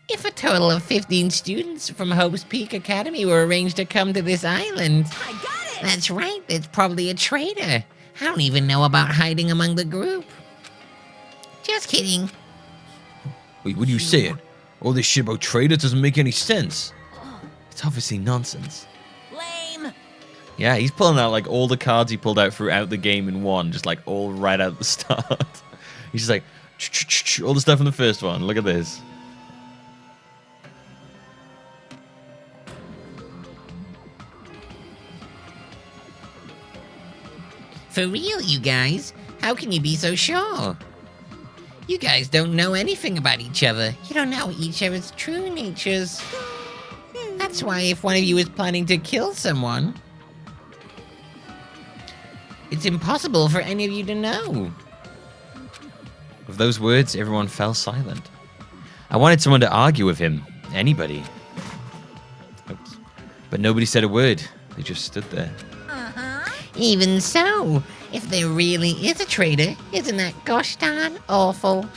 If a total of 15 students from Hope's Peak Academy were arranged to come to this island, I got it. that's right, there's probably a traitor. I don't even know about hiding among the group. Just kidding. Wait, what are you saying? All this shit about traitors doesn't make any sense. It's obviously nonsense. Lame. Yeah, he's pulling out like all the cards he pulled out throughout the game in one, just like all right out the start. He's just like, all the stuff from the first one. Look at this. For real, you guys? How can you be so sure? You guys don't know anything about each other. You don't know each other's true natures. That's why if one of you is planning to kill someone, it's impossible for any of you to know. With those words, everyone fell silent. I wanted someone to argue with him. Anybody. Oops. But nobody said a word. They just stood there. Even so, if there really is a traitor, isn't that gosh darn awful?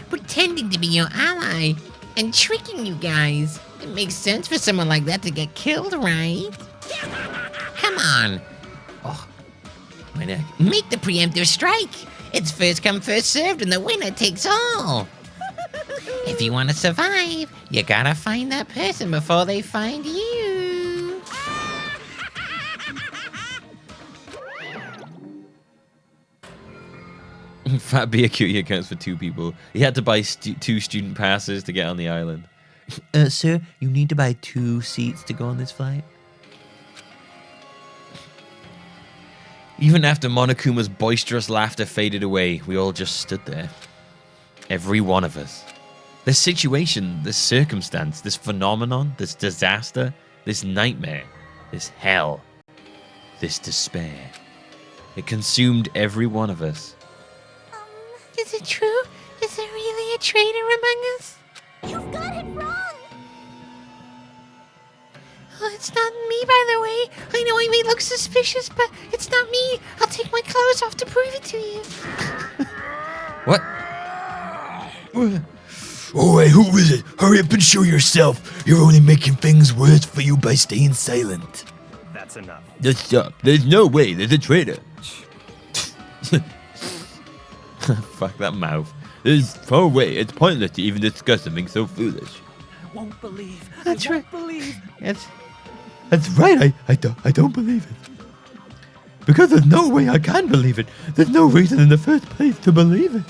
Pretending to be your ally and tricking you guys. It makes sense for someone like that to get killed, right? Come on. Oh, my neck. Make the preemptive strike. It's first come, first served, and the winner takes all. If you want to survive, you gotta find that person before they find you. Fat Beer Cutie accounts for 2 people. He had to buy 2 student passes to get on the island. Sir, you need to buy 2 seats to go on this flight. Even after Monokuma's boisterous laughter faded away, we all just stood there. Every one of us. This situation, this circumstance, this phenomenon, this disaster, this nightmare, this hell, this despair. It consumed every one of us. Is it true? Is there really a traitor among us? You've got it wrong. Oh, it's not me, by the way. I know I may look suspicious, but it's not me. I'll take my clothes off to prove it to you. What? Oh, hey, who is it? Hurry up and show yourself. You're only making things worse for you by staying silent. That's enough. Just stop. There's no way. There's a traitor. Fuck that mouth. There's far away. It's pointless to even discuss something so foolish. I won't believe. That's I won't right. believe. That's right. I don't believe it. Because there's no way I can believe it. There's no reason in the first place to believe it.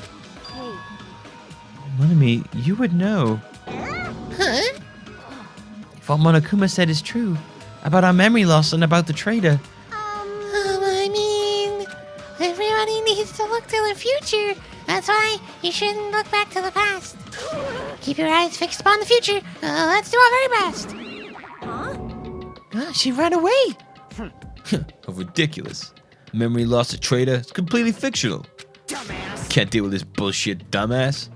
Monami, you would know. Huh? If what Monokuma said is true, about our memory loss and about the traitor. I mean, everybody needs to look to the future. That's why you shouldn't look back to the past. Keep your eyes fixed upon the future. Let's do our very best. Ah, she ran away. Oh, ridiculous. Memory loss, a traitor. It's completely fictional. Dumbass. Can't deal with this bullshit, dumbass.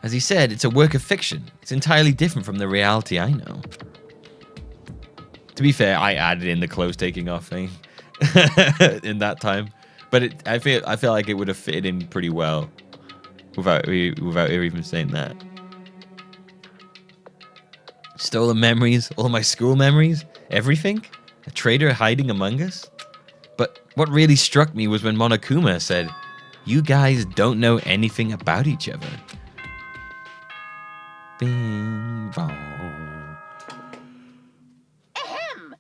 As he said, it's a work of fiction. It's entirely different from the reality I know. To be fair, I added in the clothes taking off thing in that time, but I feel like it would have fitted in pretty well without her even saying that. Stolen memories, all my school memories, everything? A traitor hiding among us? But what really struck me was when Monokuma said, "You guys don't know anything about each other." Bing bong. Ahem!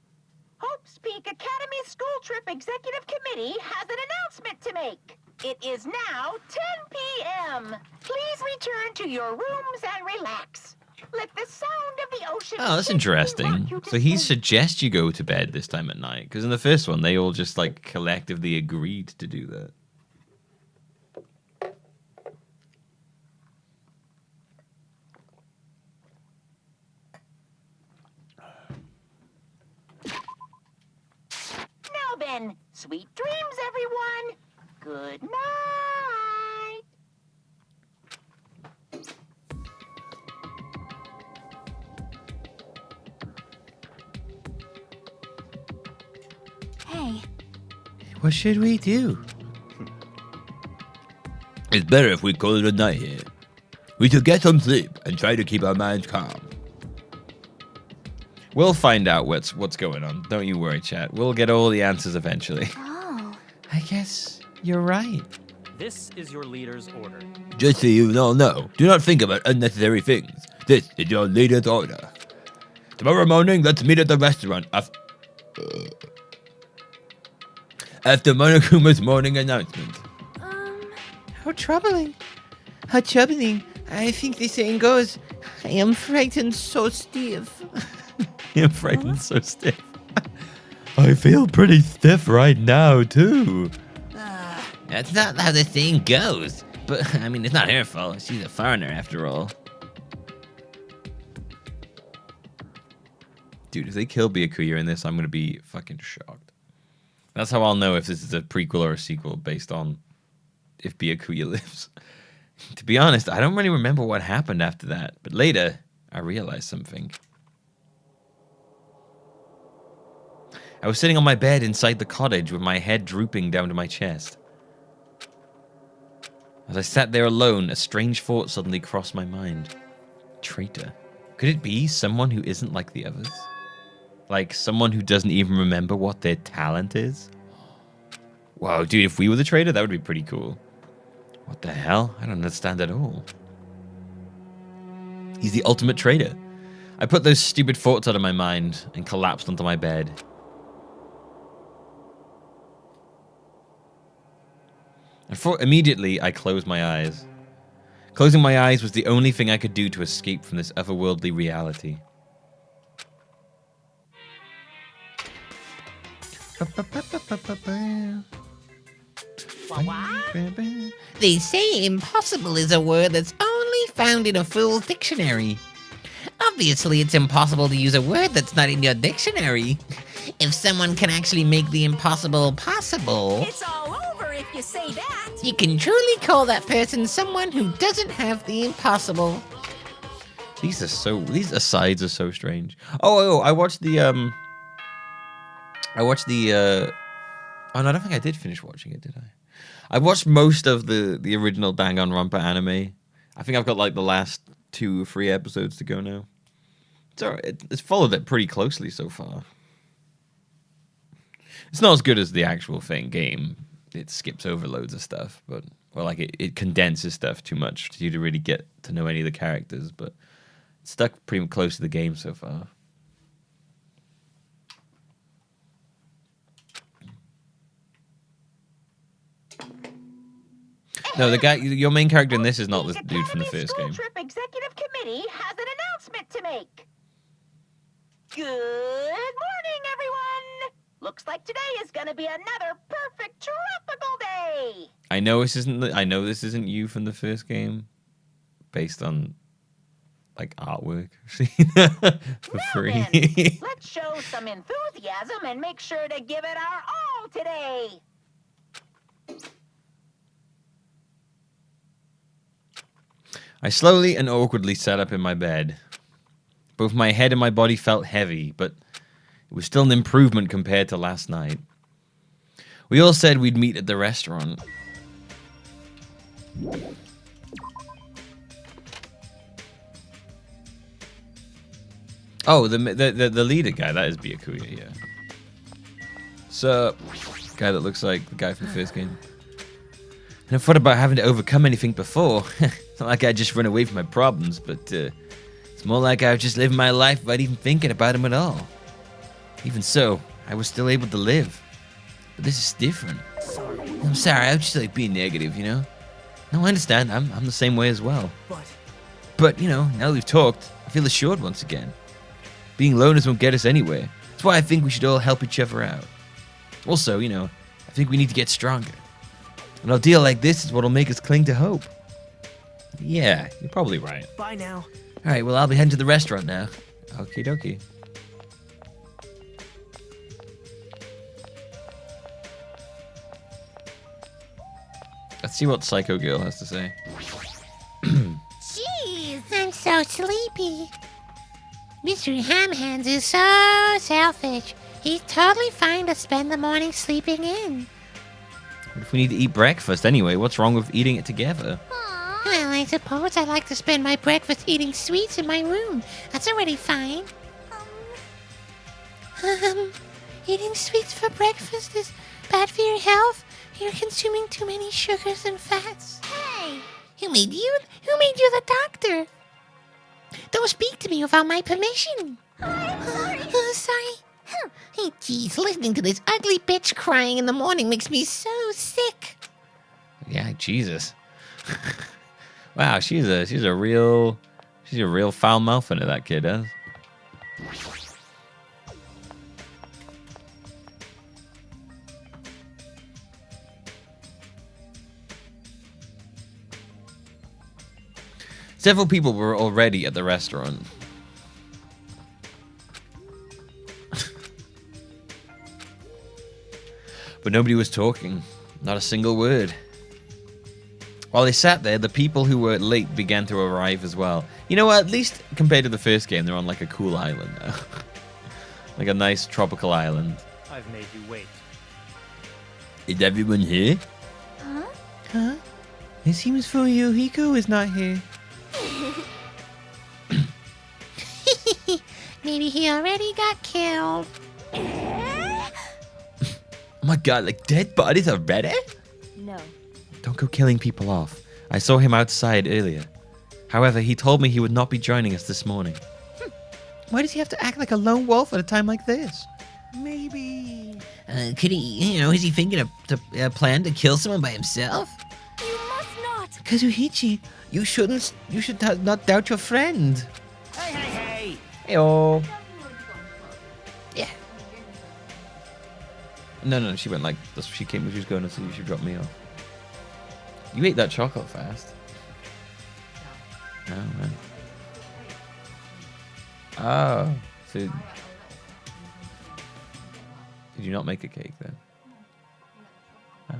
Hope's Peak Academy School Trip Executive Committee has an announcement to make. It is now 10 p.m. Please return to your rooms and relax. Let the sound of the ocean... Oh, that's gently interesting. rock you to So he sleep. suggests you go to bed this time at night. Because in the first one, they all just like collectively agreed to do that. Now then, sweet dreams, everyone. Good night. Hey, What should we do? It's better if we call it a night here. We should get some sleep and try to keep our minds calm. We'll find out what's going on. Don't you worry, chat. We'll get all the answers eventually. oh, I guess you're right. This is your leader's order. Just so you all know, do not think about unnecessary things. This is your leader's order. Tomorrow morning, let's meet at the restaurant after Monokuma's morning announcement. How troubling. How troubling. I think the saying goes, I am frightened so stiff. You're frightened so stiff. I feel pretty stiff right now, too. That's not how the saying goes. But, I mean, it's not her fault. She's a foreigner after all. Dude, if they kill Byakuya in this, I'm going to be fucking shocked. That's how I'll know if this is a prequel or a sequel based on if Byakuya lives. To be honest, I don't really remember what happened after that. But later, I realized something. I was sitting on my bed inside the cottage with my head drooping down to my chest. As I sat there alone, a strange thought suddenly crossed my mind. Traitor. Could it be someone who isn't like the others? Like someone who doesn't even remember what their talent is? Wow, dude, if we were the traitor, that would be pretty cool. What the hell? I don't understand at all. He's the ultimate traitor. I put those stupid thoughts out of my mind and collapsed onto my bed. Immediately, I closed my eyes. Closing my eyes was the only thing I could do to escape from this otherworldly reality. They say impossible is a word that's only found in a fool's dictionary. Obviously, it's impossible to use a word that's not in your dictionary. If someone can actually make the impossible possible, it's all over if you say that. you can truly call that person someone who doesn't have the impossible. These asides are so strange. Oh, I watched the oh no, I don't think I did finish watching it, did I? I watched most of the original Danganronpa anime. I think I've got like the last 2 or 3 episodes to go now. It's alright. It's followed it pretty closely so far. It's not as good as the actual thing game. It skips over loads of stuff, but it condenses stuff too much for you to really get to know any of the characters, but it's stuck pretty close to the game so far. No, the guy, your main character in this is not the dude from the first game. School Trip Executive Committee has an announcement to make. Good morning, everyone. Looks like today is going to be another perfect tropical day. I know this isn't you from the first game, based on like artwork for free. Then, let's show some enthusiasm and make sure to give it our all today. I slowly and awkwardly sat up in my bed. Both my head and my body felt heavy, but it was still an improvement compared to last night. We all said we'd meet at the restaurant. Oh, the leader guy. That is Byakuya, yeah. So, guy that looks like the guy from the first game. And I've thought about having to overcome anything before. It's not like I just run away from my problems, but it's more like I was just living my life without even thinking about them at all. Even so, I was still able to live. But this is different. I'm sorry, I was just like being negative, you know? No, I understand. I'm the same way as well. But, you know, now that we've talked, I feel assured once again. Being loners won't get us anywhere. That's why I think we should all help each other out. Also, you know, I think we need to get stronger. An ordeal like this is what'll make us cling to hope. Yeah, you're probably right. Bye now. Alright, well, I'll be heading to the restaurant now. Okie dokie. Let's see what Psycho Girl has to say. Jeez, I'm so sleepy. Mr. Hamhands is so selfish. He's totally fine to spend the morning sleeping in. What if we need to eat breakfast anyway? What's wrong with eating it together? Well, I suppose I like to spend my breakfast eating sweets in my room. That's already fine. Eating sweets for breakfast is bad for your health. You're consuming too many sugars and fats. Hey, who made you the doctor? Don't speak to me without my permission. Sorry. Hey, geez, listening to this ugly bitch crying in the morning makes me so sick. Yeah, Jesus. Wow, she's a real foul mouth into that kid, huh? Several people were already at the restaurant. But nobody was talking. Not a single word. While they sat there, the people who were late began to arrive as well. You know what? At least compared to the first game, they're on like a cool island now. Like a nice tropical island. I've made you wait. Is everyone here? Huh? It seems Fuyuhiko is not here. Maybe he already got killed. Oh my god, like dead bodies already? No. Don't go killing people off. I saw him outside earlier. However, he told me he would not be joining us this morning. Why does he have to act like a lone wolf at a time like this? Maybe. Could he, is he thinking of a plan to kill someone by himself? You must not. Kazuhichi, you should not doubt your friend. Hey, hey, hey! Heyo. Yeah. No, she went like this. She was going to see if she dropped me off. You ate that chocolate fast. Oh, man. Oh, so did you not make a cake then? Oh.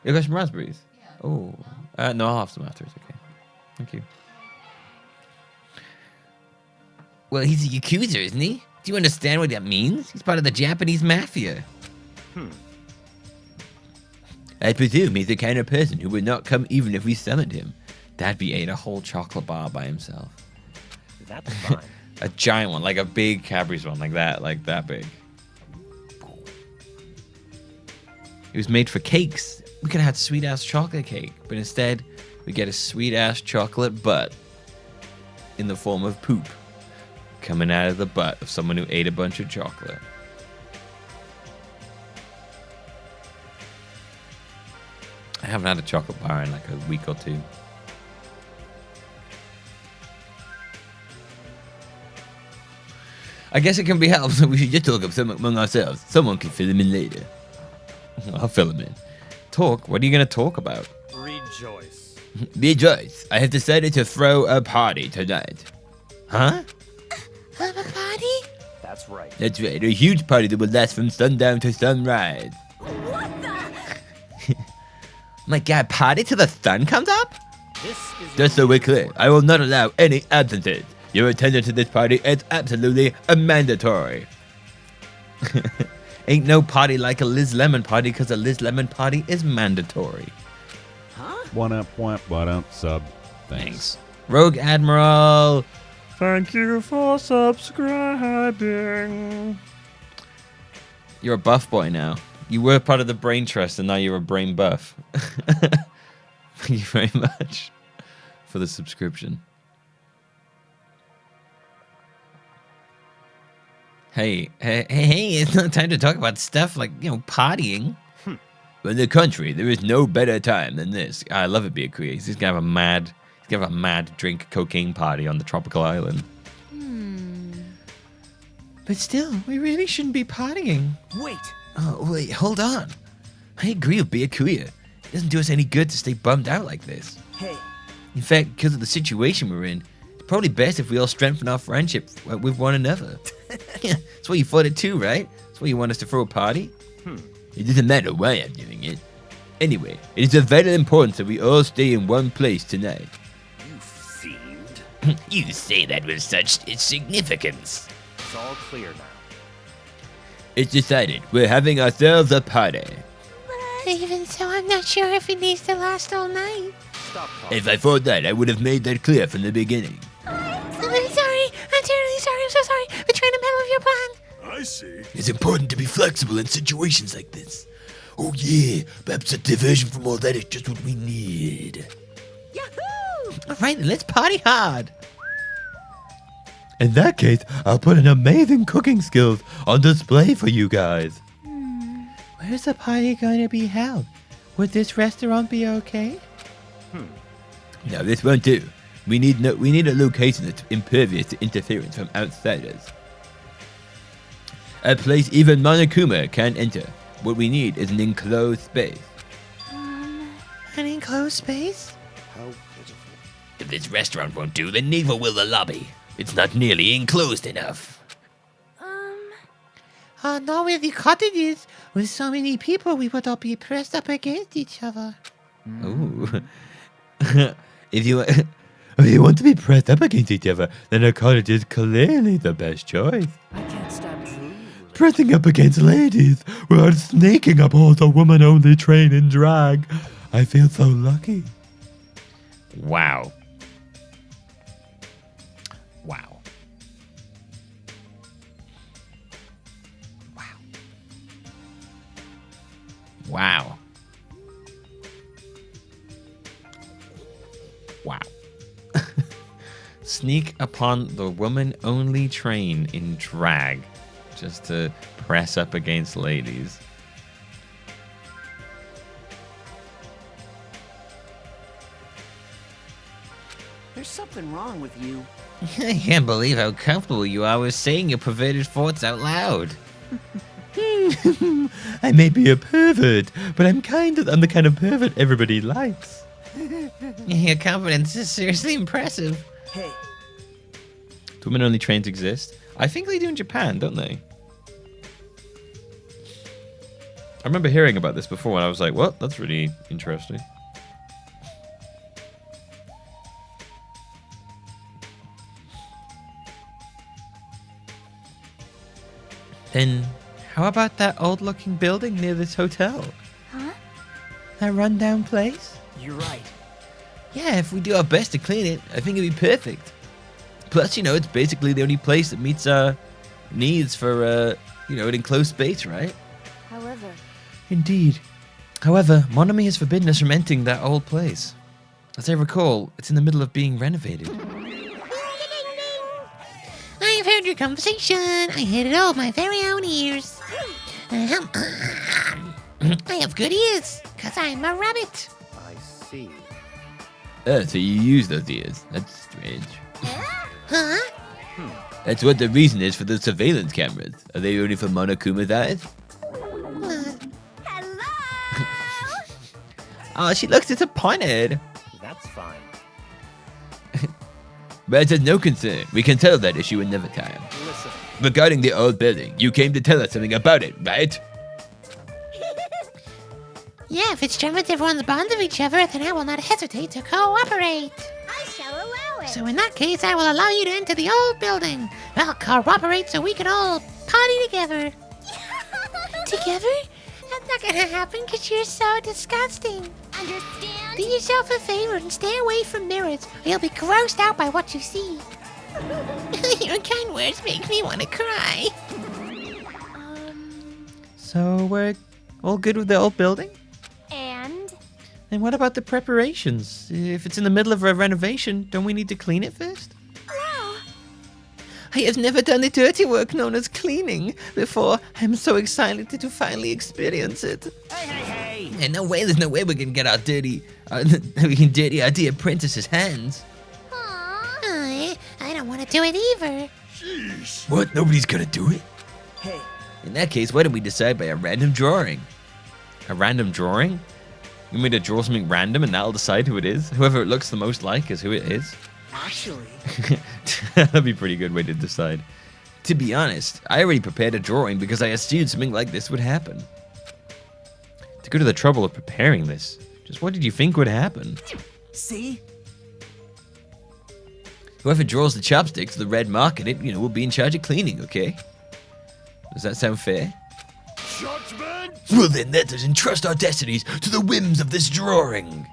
You got some raspberries? Oh, no, I'll have some after. It's okay. Thank you. Well, he's a Yakuza, isn't he? Do you understand what that means? He's part of the Japanese mafia. I presume he's the kind of person who would not come even if we summoned him. That'd be ate a whole chocolate bar by himself. That's fine. A giant one, like a big Cadbury's one, like that big. It was made for cakes. We could have had sweet ass chocolate cake, but instead we get a sweet ass chocolate butt in the form of poop coming out of the butt of someone who ate a bunch of chocolate. I haven't had a chocolate bar in like a week or two. I guess it can be helped. We should just talk up some among ourselves. Someone can fill him in later. I'll fill him in. Talk? What are you going to talk about? Rejoice. Rejoice, I have decided to throw a party tonight. Huh? Have a party? That's right. That's right, a huge party that will last from sundown to sunrise. What the? My god, party till the sun comes up? This is Just so we're clear, I will not allow any absences. Your attendance to this party is absolutely mandatory. Ain't no party like a Liz Lemon party because a Liz Lemon party is mandatory. Sub. Thanks. Rogue Admiral. Thank you for subscribing. You're a buff boy now. You were part of the brain trust, and now you're a brain buff. Thank you very much for the subscription. Hey, it's not time to talk about stuff like, partying. In the country, there is no better time than this. I love it, Be Queer. He's gonna have a mad drink cocaine party on the tropical island. But still, we really shouldn't be partying. Wait. Oh, wait, hold on. I agree with Be Queer. It doesn't do us any good to stay bummed out like this. Hey. In fact, because of the situation we're in, it's probably best if we all strengthen our friendship with one another. Yeah, that's what you thought it too, right? That's why you want us to throw a party? It doesn't matter why I'm doing it. Anyway, it is of vital importance that we all stay in one place tonight. You fiend. You say that with such significance. It's all clear now. It's decided. We're having ourselves a party. Even so, I'm not sure if it needs to last all night. Stop talking. If I thought that, I would have made that clear from the beginning. I'm sorry. I'm terribly sorry. I'm so sorry. We're trying to meddle with your plan. I see. It's important to be flexible in situations like this. Oh yeah, perhaps a diversion from all that is just what we need. Yahoo! All right, then let's party hard. In that case, I'll put an amazing cooking skills on display for you guys. Where's the party going to be held? Would this restaurant be okay? No, this won't do. We need a location that's impervious to interference from outsiders. A place even Monokuma can't enter. What we need is an enclosed space. An enclosed space? How pitiful. If this restaurant won't do, then neither will the lobby. It's not nearly enclosed enough. Not with the cottages. With so many people, we would all be pressed up against each other. Ooh. If you If you want to be pressed up against each other, then a cottage is clearly the best choice. I can't stand it. Pressing up against ladies while sneaking aboard a woman-only train in drag. I feel so lucky. Wow. Wow. Wow. Wow. Wow. Sneak upon the woman-only train in drag just to press up against ladies. There's something wrong with you. I can't believe how comfortable you are with saying your perverted thoughts out loud. I may be a pervert, but I'm the kind of pervert everybody likes. Your confidence is seriously impressive. Hey. Do women-only trains exist? I think they do in Japan, don't they? I remember hearing about this before and I was like, well, that's really interesting. Then, how about that old-looking building near this hotel? Huh? That rundown place? You're right. Yeah, if we do our best to clean it, I think it'd be perfect. Plus, it's basically the only place that meets our needs for, an enclosed space, right? However, Indeed. However, Monami has forbidden us from entering that old place. As I recall, it's in the middle of being renovated. I've heard your conversation. I heard it all with my very own ears. I have good ears, because I'm a rabbit. I see. so you use those ears. That's strange. Huh? That's what the reason is for the surveillance cameras. Are they only for Monokuma's eyes? Hello? Oh, she looks disappointed. That's fine. But there's no concern. We can settle that issue another time. Listen, Regarding the old building, you came to tell us something about it, right? Yeah, if it strengthens everyone's bond of each other, then I will not hesitate to cooperate. I shall allow it. So in that case, I will allow you to enter the old building. I'll cooperate so we can all party together. Together? That's not gonna happen because you're so disgusting. Understand? Do yourself a favor and stay away from mirrors, or you'll be grossed out by what you see. Your kind words make me want to cry. So we're all good with the old building? And And what about the preparations? If it's in the middle of a renovation, don't we need to clean it first? wow, I have never done the dirty work known as cleaning before. I'm so excited to finally experience it. Hey! And there's no way we can get our dirty our dear apprentice's hands. Aw, I don't want to do it either. What? Nobody's gonna do it? Hey, In that case, why don't we decide by a random drawing? A random drawing? You want me to draw something random and that'll decide who it is? Whoever it looks the most like is who it is? actually, That'd be a pretty good way to decide. To be honest, I already prepared a drawing because I assumed something like this would happen. To go to the trouble of preparing this, just what did you think would happen? see? Whoever draws the chopsticks, the red mark in it, will be in charge of cleaning, okay? Does that sound fair? Judgment! Well then, let us entrust our destinies to the whims of this drawing.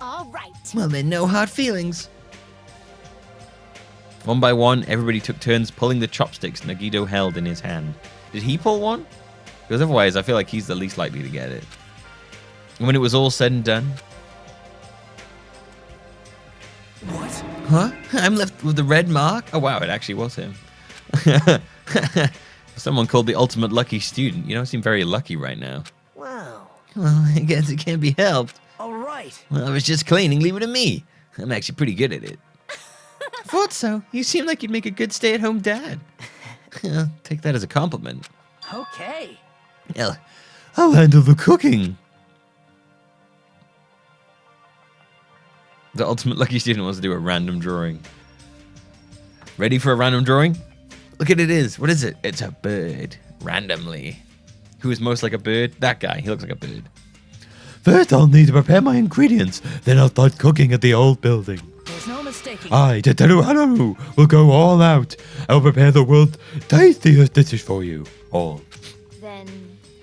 all right. Well, then, no hard feelings. One by one, everybody took turns pulling the chopsticks Nagito held in his hand. Did he pull one? Because otherwise, I feel like he's the least likely to get it. And when it was all said and done, What? Huh? I'm left with the red mark? oh wow, it actually was him. Someone called the ultimate lucky student. You don't seem very lucky right now. Wow. Well, I guess it can't be helped. All right. Well, I was just cleaning, leave it to me. I'm actually pretty good at it. Thought so. You seem like you'd make a good stay-at-home dad. Take that as a compliment. Okay. Well, I'll handle the cooking. The ultimate lucky student wants to do a random drawing. Ready for a random drawing? Look at it. What is it? It's a bird. Randomly. Who is most like a bird? That guy. He looks like a bird. First, I'll need to prepare my ingredients. Then I'll start cooking at the old building. There's no mistaking. I, Teteru Hanaru, will go all out. I'll prepare the world's tastiest dishes for you all.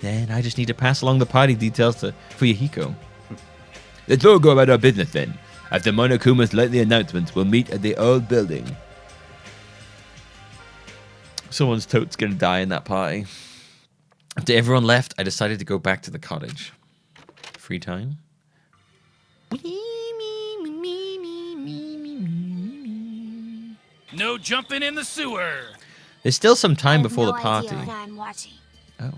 Then I just need to pass along the party details to Fuyahiko. Let's all go about our business then. After Monokuma's lightly announcements, we'll meet at the old building. Someone's tote's gonna die in that party. After everyone left, I decided to go back to the cottage. Free time? No jumping in the sewer. There's still some time before the party. I'm watching. Oh.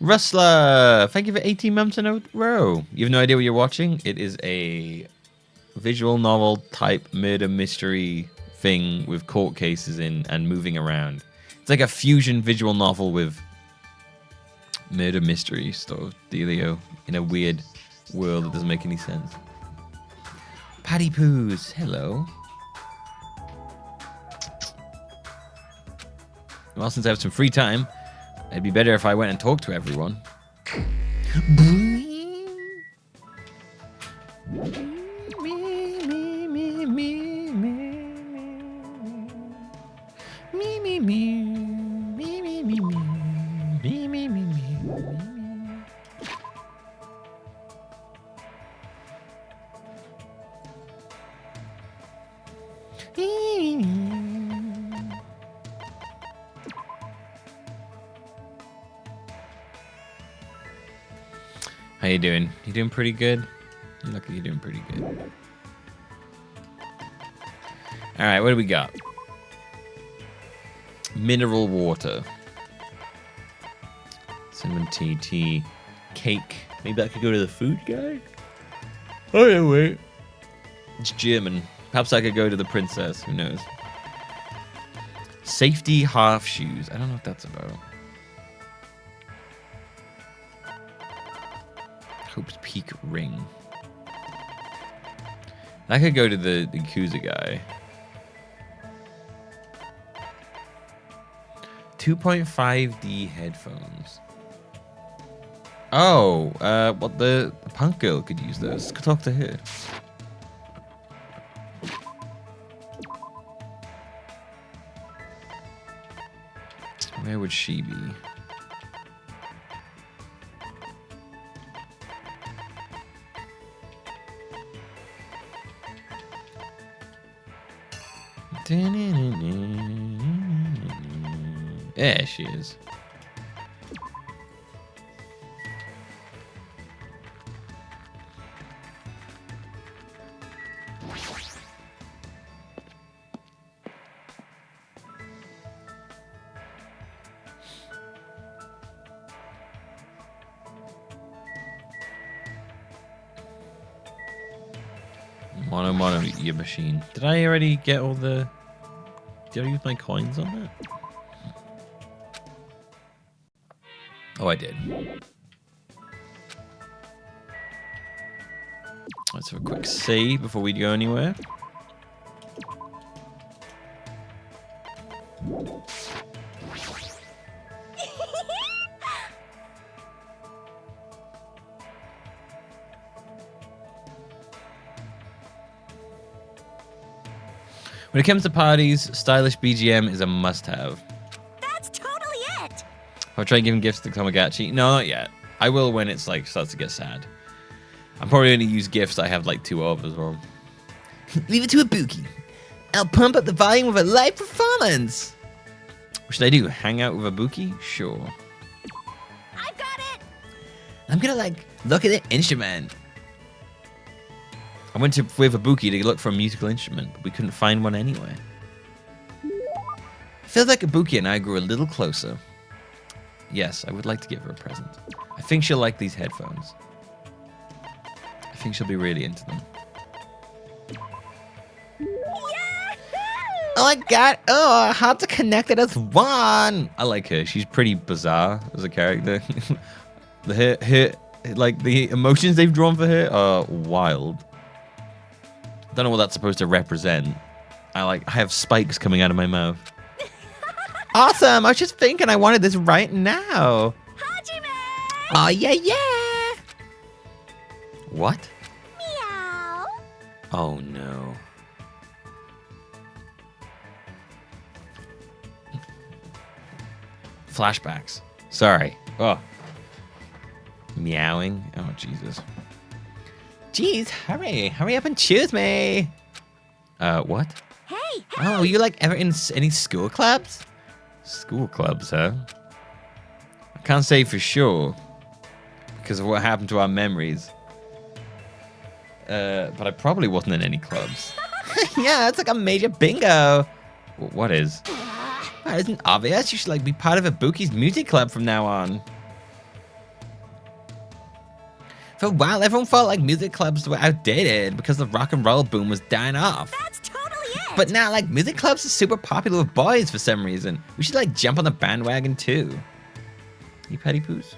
Rustler, thank you for 18 months in a row. You have no idea what you're watching? It is a visual novel type murder mystery thing with court cases in and moving around. It's like a fusion visual novel with murder mystery sort of dealio in a weird world that doesn't make any sense. Patty Poos, hello. Well, since I have some free time, it'd be better if I went and talked to everyone. How you doing? You doing pretty good? You look like you're doing pretty good. All right, what do we got? Mineral water. Cinnamon tea, cake. Maybe I could go to the food guy? Oh, yeah, wait. It's German. Perhaps I could go to the princess. Who knows? Safety half shoes. I don't know what that's about. Hope's Peak ring. I could go to the Yakuza guy. 2.5D headphones. Oh, well, the punk girl could use those. Let's go talk to her. Where would she be? There she is. Mono, your machine. Did I already get all the... Did I use my coins on that? Oh, I did. Let's have a quick save before we go anywhere. When it comes to parties, stylish BGM is a must-have. That's totally it. I'll try giving gifts to Tamagotchi. No, not yet. I will when it's like starts to get sad. I'm probably going to use gifts I have like 2 of as well. Leave it to Ibuki. I'll pump up the volume of a live performance. What should I do? Hang out with Ibuki? Sure. I've got it. I'm gonna like look at the instrument. I went to with Ibuki to look for a musical instrument, but we couldn't find one anywhere. Feels like Ibuki and I grew a little closer. Yes, I would like to give her a present. I think she'll like these headphones. I think she'll be really into them. Oh my god! Oh, how to connect it as one. I like her. She's pretty bizarre as a character. her, like the emotions they've drawn for her are wild. Don't know what that's supposed to represent. I have spikes coming out of my mouth. Awesome! I was just thinking I wanted this right now. Hajime! Oh yeah, yeah. What? Meow. Oh no. Flashbacks. Sorry. Oh. Meowing. Oh Jesus. Jeez, hurry up and choose me. What? Hey, Oh, you like ever in any school clubs? School clubs, huh? I can't say for sure because of what happened to our memories. But I probably wasn't in any clubs. Yeah, it's like a major bingo. What is? That isn't obvious. You should like be part of Ibuki's music club from now on. For a while, everyone felt like music clubs were outdated because the rock and roll boom was dying off. that's totally it. But now, like, music clubs are super popular with boys for some reason. We should, like, jump on the bandwagon, too. You petty poos?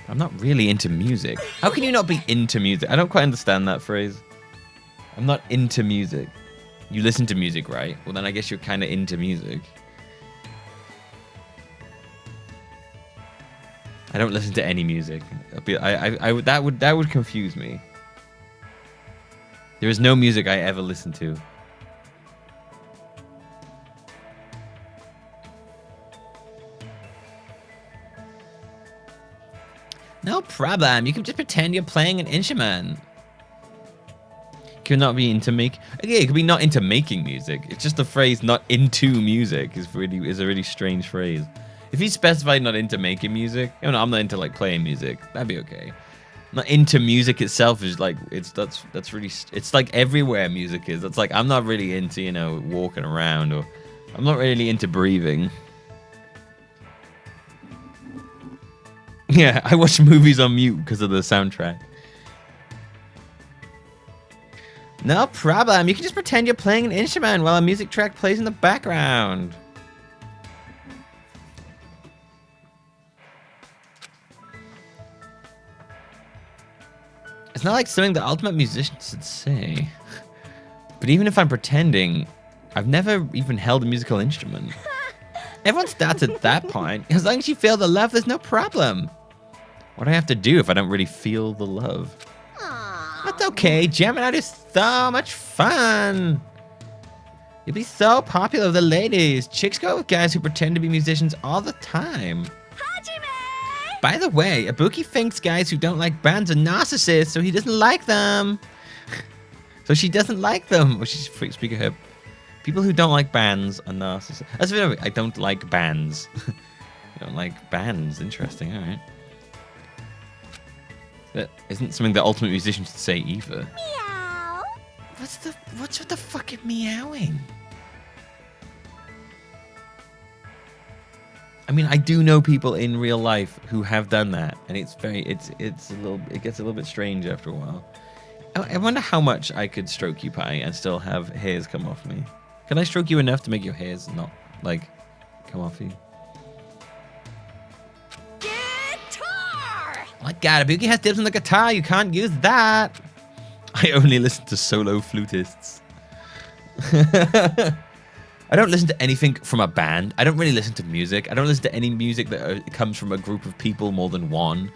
I'm not really into music. How can you not be into music? I don't quite understand that phrase. I'm not into music. You listen to music, right? Well, then I guess you're kind of into music. I don't listen to any music. That would confuse me. There is no music I ever listen to. No problem. You can just pretend you're playing an instrument. Could not be into make. Yeah, it could be not into making music. It's just the phrase "not into music" is a really strange phrase. If he specified not into making music, I'm not into like playing music. That'd be okay. Not into music itself is like that's really it's like everywhere music is. It's like I'm not really into walking around, or I'm not really into breathing. Yeah, I watch movies on mute because of the soundtrack. No problem. You can just pretend you're playing an instrument while a music track plays in the background. It's not like something the ultimate musician should say. But even if I'm pretending, I've never even held a musical instrument. Everyone starts at that point. As long as you feel the love, there's no problem. What do I have to do if I don't really feel the love? That's okay. Jamming out is so much fun. You'll be so popular with the ladies. Chicks go with guys who pretend to be musicians all the time. Hajime! By the way, Ibuki thinks guys who don't like bands are narcissists, so he doesn't like them. So she doesn't like them. Oh, she's speak of her People who don't like bands are narcissists. That's very. I don't like bands. I don't like bands. Interesting. All right. That isn't something that ultimate musicians should say either. Meow. What's with the fucking meowing? I mean, I do know people in real life who have done that, and it gets a little bit strange after a while. I wonder how much I could stroke you, Pie, and still have hairs come off me. Can I stroke you enough to make your hairs not like come off you? Guitar! My God, Ibuki has dibs on the guitar. You can't use that. I only listen to solo flutists. I don't listen to anything from a band. I don't really listen to music. I don't listen to any music that comes from a group of people more than one.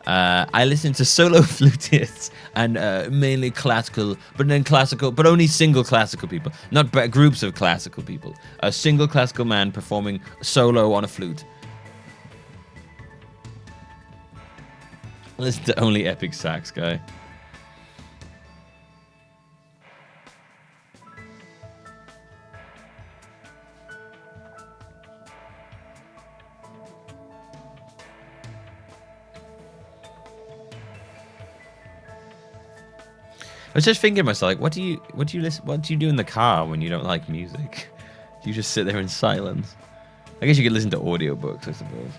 I listen to solo flutists and mainly classical, but only single classical people, not groups of classical people. A single classical man performing solo on a flute. I listen to only epic sax guy. I was just thinking to myself, like, what do you do in the car when you don't like music? Do you just sit there in silence? I guess you could listen to audiobooks, I suppose.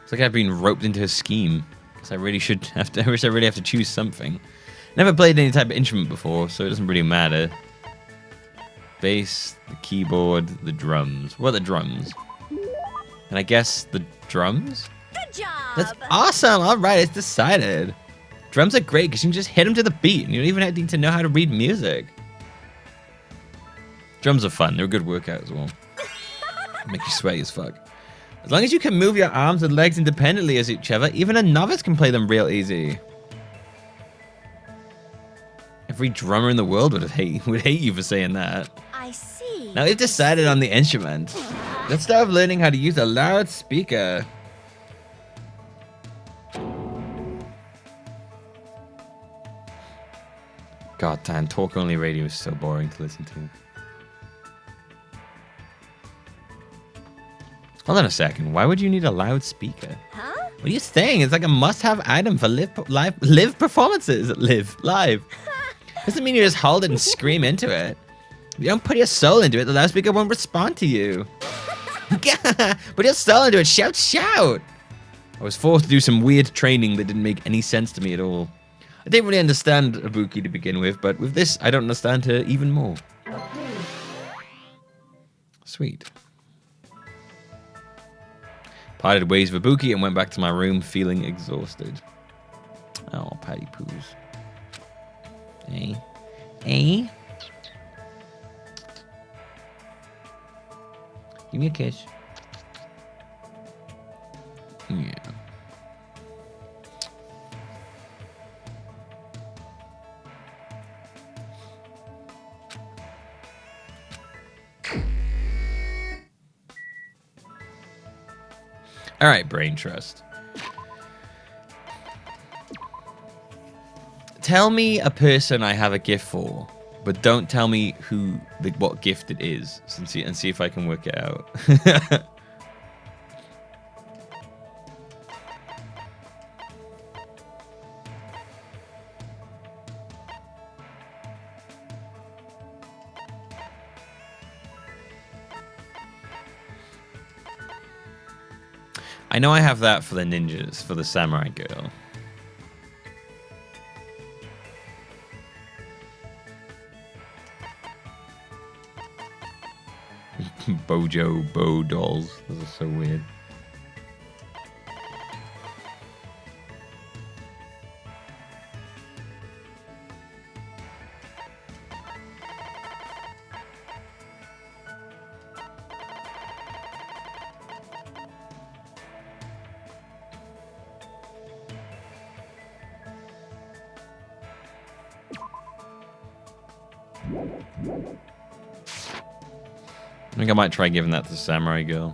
It's like I've been roped into a scheme. So I wish I really have to choose something. Never played any type of instrument before, so it doesn't really matter. Bass, the keyboard, the drums. What are the drums? And I guess the drums? Good job. That's awesome. All right, it's decided. Drums are great because you can just hit them to the beat and you don't even need to know how to read music. Drums are fun. They're a good workout as well. Make you sweaty as fuck. As long as you can move your arms and legs independently as each other, even a novice can play them real easy. Every drummer in the world would hate you for saying that. I see. Now we've decided on the instrument. Let's start learning how to use a loudspeaker. God damn, talk-only radio is so boring to listen to. Hold on a second. Why would you need a loudspeaker? Huh? What are you saying? It's like a must-have item for live performances. Live. Doesn't mean you just hold it and scream into it. If you don't put your soul into it, the loudspeaker won't respond to you. Put your soul into it. Shout. I was forced to do some weird training that didn't make any sense to me at all. I didn't really understand Ibuki to begin with, but with this, I don't understand her even more. Sweet. Parted ways with Ibuki and went back to my room feeling exhausted. Oh, patty poos. Hey? Give me a kiss. Yeah. All right, brain trust. Tell me a person I have a gift for, but don't tell me what gift it is, and see if I can work it out. I know I have that for the ninjas, for the samurai girl. Bojo Bo dolls. Those are so weird. I think I might try giving that to Samurai Girl.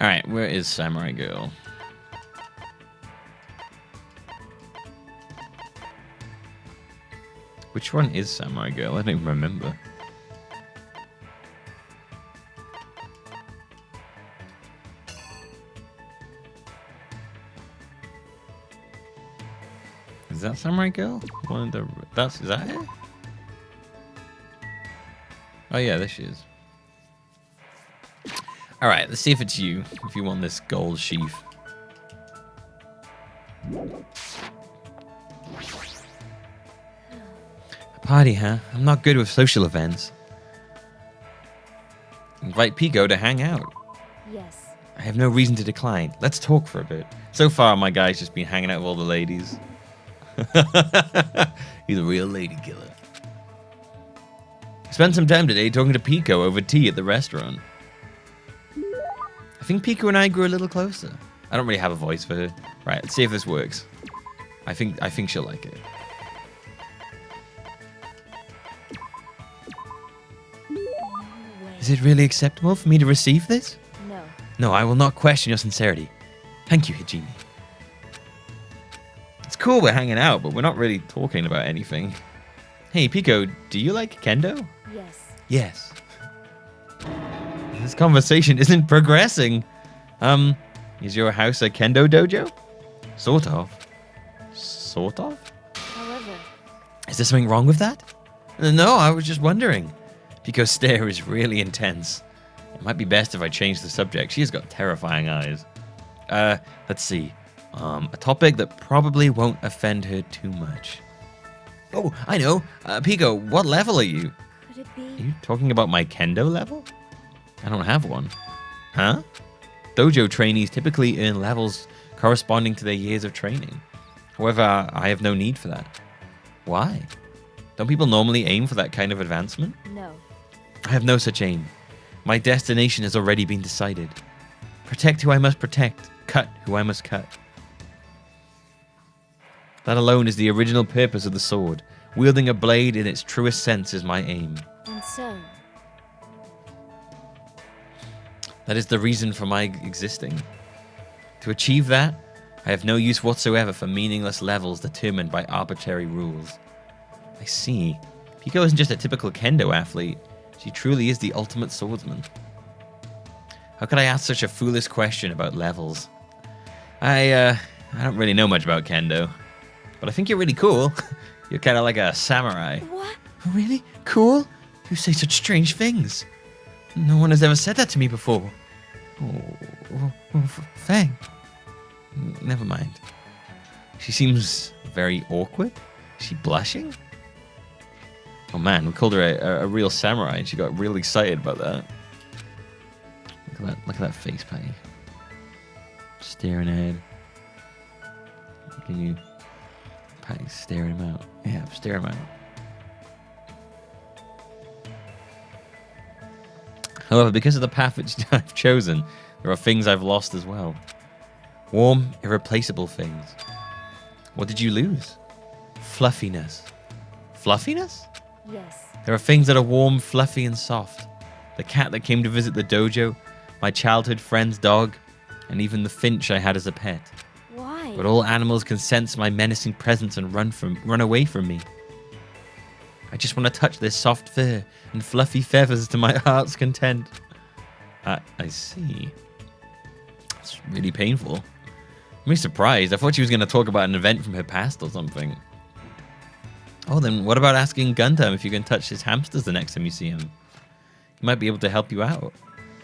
All right, where is Samurai Girl? Which one is Samurai Girl? I don't even remember. Is that Samurai Girl? One of the is that it? Oh yeah, there she is. All right, let's see if it's you. If you want this gold sheath. A party, huh? I'm not good with social events. Invite Pico to hang out. Yes. I have no reason to decline. Let's talk for a bit. So far, my guy's just been hanging out with all the ladies. He's a real lady killer. Spent some time today talking to Pico over tea at the restaurant. I think Pico and I grew a little closer. I don't really have a voice for her. Right, let's see if this works. I think she'll like it. Is it really acceptable for me to receive this? No. No, I will not question your sincerity. Thank you, Hajime. It's cool we're hanging out, but we're not really talking about anything. Hey, Pico, do you like kendo? Yes. Yes. This conversation isn't progressing. Is your house a kendo dojo? Sort of. Sort of? However, Is there something wrong with that? No, I was just wondering. Pico's stare is really intense. It might be best if I change the subject. She has got terrifying eyes. Let's see. A topic that probably won't offend her too much. Oh, I know. Pico, what level are you? could it Are be? you talking about my kendo level? I don't have one. Huh? Dojo trainees typically earn levels corresponding to their years of training. However, I have no need for that. Why? Don't people normally aim for that kind of advancement? No. I have no such aim. My destination has already been decided. Protect who I must protect. Cut who I must cut. That alone is the original purpose of the sword. Wielding a blade in its truest sense is my aim. And so, That is the reason for my existing. To achieve that, I have no use whatsoever for meaningless levels determined by arbitrary rules. I see. Pico isn't just a typical kendo athlete. She truly is the ultimate swordsman. How could I ask such a foolish question about levels? I don't really know much about kendo, but I think you're really cool. You're kind of like a samurai. what? Really? Cool? You say such strange things. No one has ever said that to me before. Fang. Never mind. She seems very awkward. Is she blushing? Oh man, we called her a real samurai and she got real excited about that. Look at that face, Patty. Staring ahead. Can you... Patty's staring him out. Yeah, stare him out. However, because of the path which I've chosen, there are things I've lost as well. Warm, irreplaceable things. What did you lose? Fluffiness. Fluffiness? Yes. There are things that are warm, fluffy, and soft. The cat that came to visit the dojo, my childhood friend's dog, and even the finch I had as a pet. Why? But all animals can sense my menacing presence and run away from me. I just want to touch their soft fur and fluffy feathers to my heart's content. I see. It's really painful. I'm really surprised. I thought she was going to talk about an event from her past or something. Oh, then what about asking Gundam if you can touch his hamsters the next time you see him? He might be able to help you out.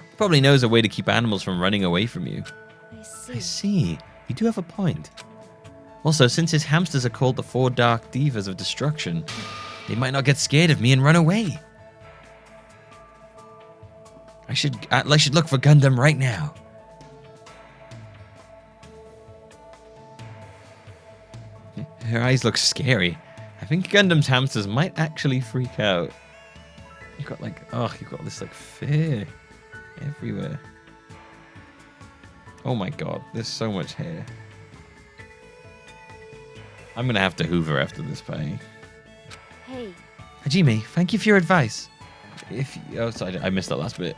He probably knows a way to keep animals from running away from you. I see. I see. You do have a point. Also, since his hamsters are called the Four Dark Divas of Destruction, they might not get scared of me and run away. I should look for Gundam right now. Her eyes look scary. I think Gundam's hamsters might actually freak out. You've got this like fur everywhere. Oh my god, there's so much hair. I'm gonna have to hoover after this, Patty. Hey, Hajime, thank you for your advice. Sorry, I missed that last bit.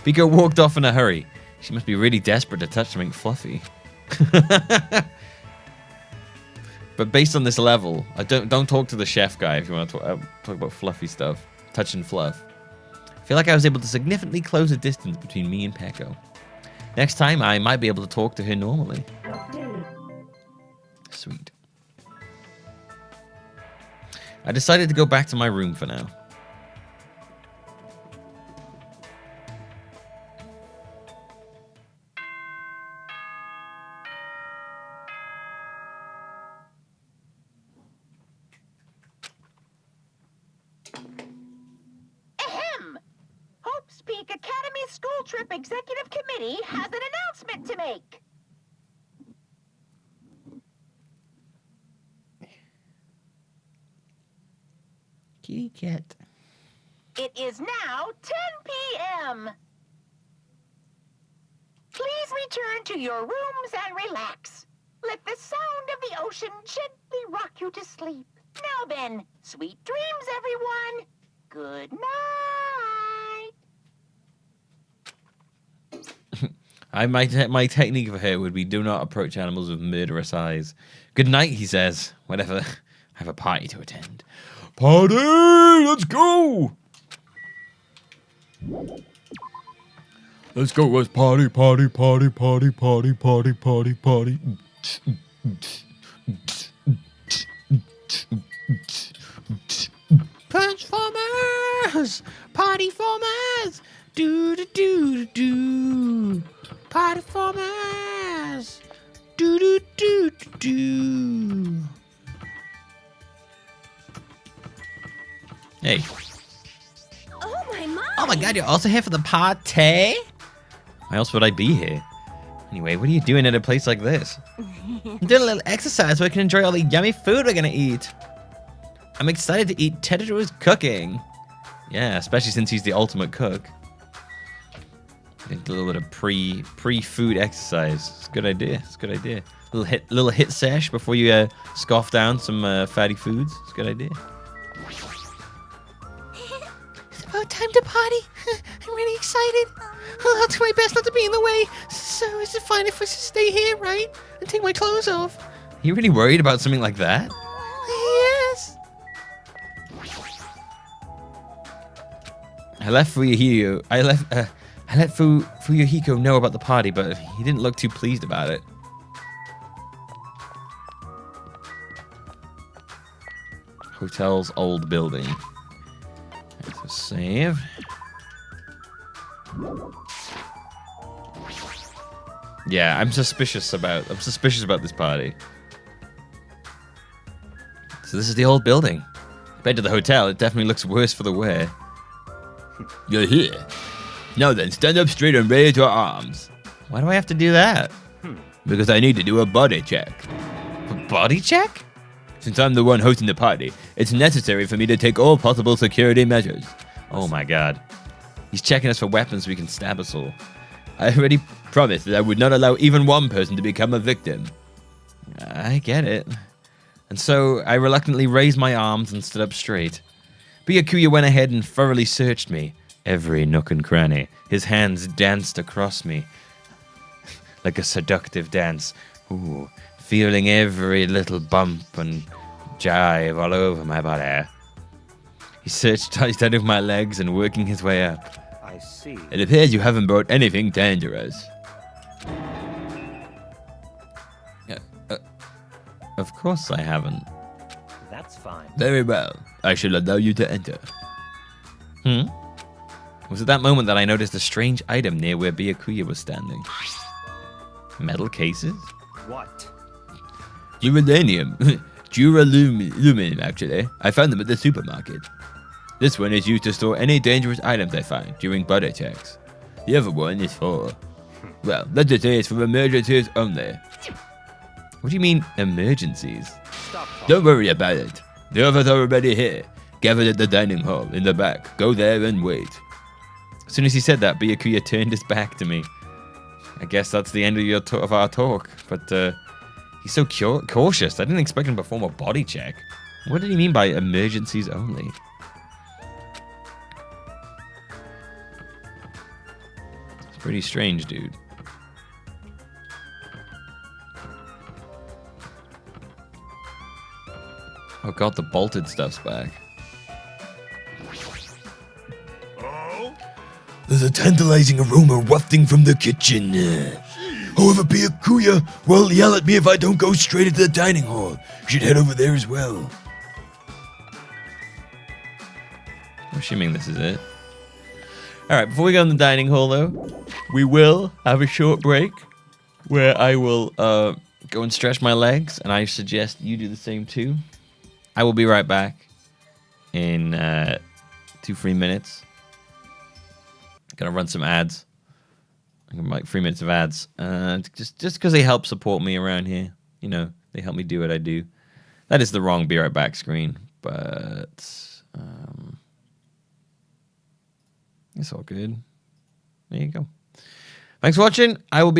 Pico walked off in a hurry. She must be really desperate to touch something fluffy. But based on this level, I don't talk to the chef guy if you want to talk about fluffy stuff. Touch and fluff. I feel like I was able to significantly close the distance between me and Pecco. Next time, I might be able to talk to her normally. Sweet. I decided to go back to my room for now. Ahem! Hope's Peak Academy School Trip Executive Committee has an announcement to make. Kitty cat. It is now 10 p.m. Please return to your rooms and relax. Let the sound of the ocean gently rock you to sleep. Now then, sweet dreams, everyone. Good night. My technique for her would be do not approach animals with murderous eyes. Good night, he says. Whatever. I have a party to attend. Party! Let's go! Let's go, let's party, party, party, party, party, party, party, party. Transformers! Party formers! Do do do do. Party formers! Do do do do. Hey. Oh my my! Oh my god, you're also here for the party? Why else would I be here? Anyway, what are you doing at a place like this? I'm doing a little exercise so I can enjoy all the yummy food we're gonna eat. I'm excited to eat Tetra's cooking. Yeah, especially since he's the ultimate cook. A little bit of pre-food exercise. It's a good idea. It's a good idea. Little hit sesh before you scoff down some fatty foods. It's a good idea. It's about time to party. I'm really excited. I'll do my best not to be in the way. So is it fine if I just stay here, right? And take my clothes off? Are you really worried about something like that? Yes. I let Fuyuhiko know about the party, but he didn't look too pleased about it. Hotel's old building. Let's save. Yeah, I'm suspicious about this party. So this is the old building. Compared to the hotel, it definitely looks worse for the wear. You're here. Now then, stand up straight and raise your arms. Why do I have to do that? Because I need to do a body check. A body check? Since I'm the one hosting the party, it's necessary for me to take all possible security measures. Oh my god. He's checking us for weapons so we can stab us all. I already promised that I would not allow even one person to become a victim. I get it. And so I reluctantly raised my arms and stood up straight. Byakuya went ahead and thoroughly searched me. Every nook and cranny. His hands danced across me like a seductive dance. Ooh, feeling every little bump and jive all over my body. He searched tight of my legs and working his way up. I see. It appears you haven't brought anything dangerous. Of course I haven't. That's fine. Very well. I shall allow you to enter. It was at that moment that I noticed a strange item near where Byakuya was standing. Metal cases? What? Duralanium. Duralumin, actually. I found them at the supermarket. This one is used to store any dangerous items I find during body checks. The other one is for... well, let's just say it's for emergencies only. What do you mean, emergencies? Stop talking. Don't worry about it. The others are already here. Gathered at the dining hall in the back. Go there and wait. As soon as he said that, Byakuya turned his back to me. I guess that's the end of our talk, but he's so cautious. I didn't expect him to perform a body check. What did he mean by emergencies only? It's pretty strange, dude. Oh god, the bolted stuff's back. There's a tantalizing aroma wafting from the kitchen. However, Kuya will yell at me if I don't go straight into the dining hall. You should head over there as well. I'm assuming this is it. Alright, before we go in the dining hall though, we will have a short break where I will go and stretch my legs, and I suggest you do the same too. I will be right back in 2-3 minutes. Gonna run some ads. I'm like 3 minutes of ads. Just because they help support me around here. You know, they help me do what I do. That is the wrong be right back screen, but it's all good. There you go. Thanks for watching. I will be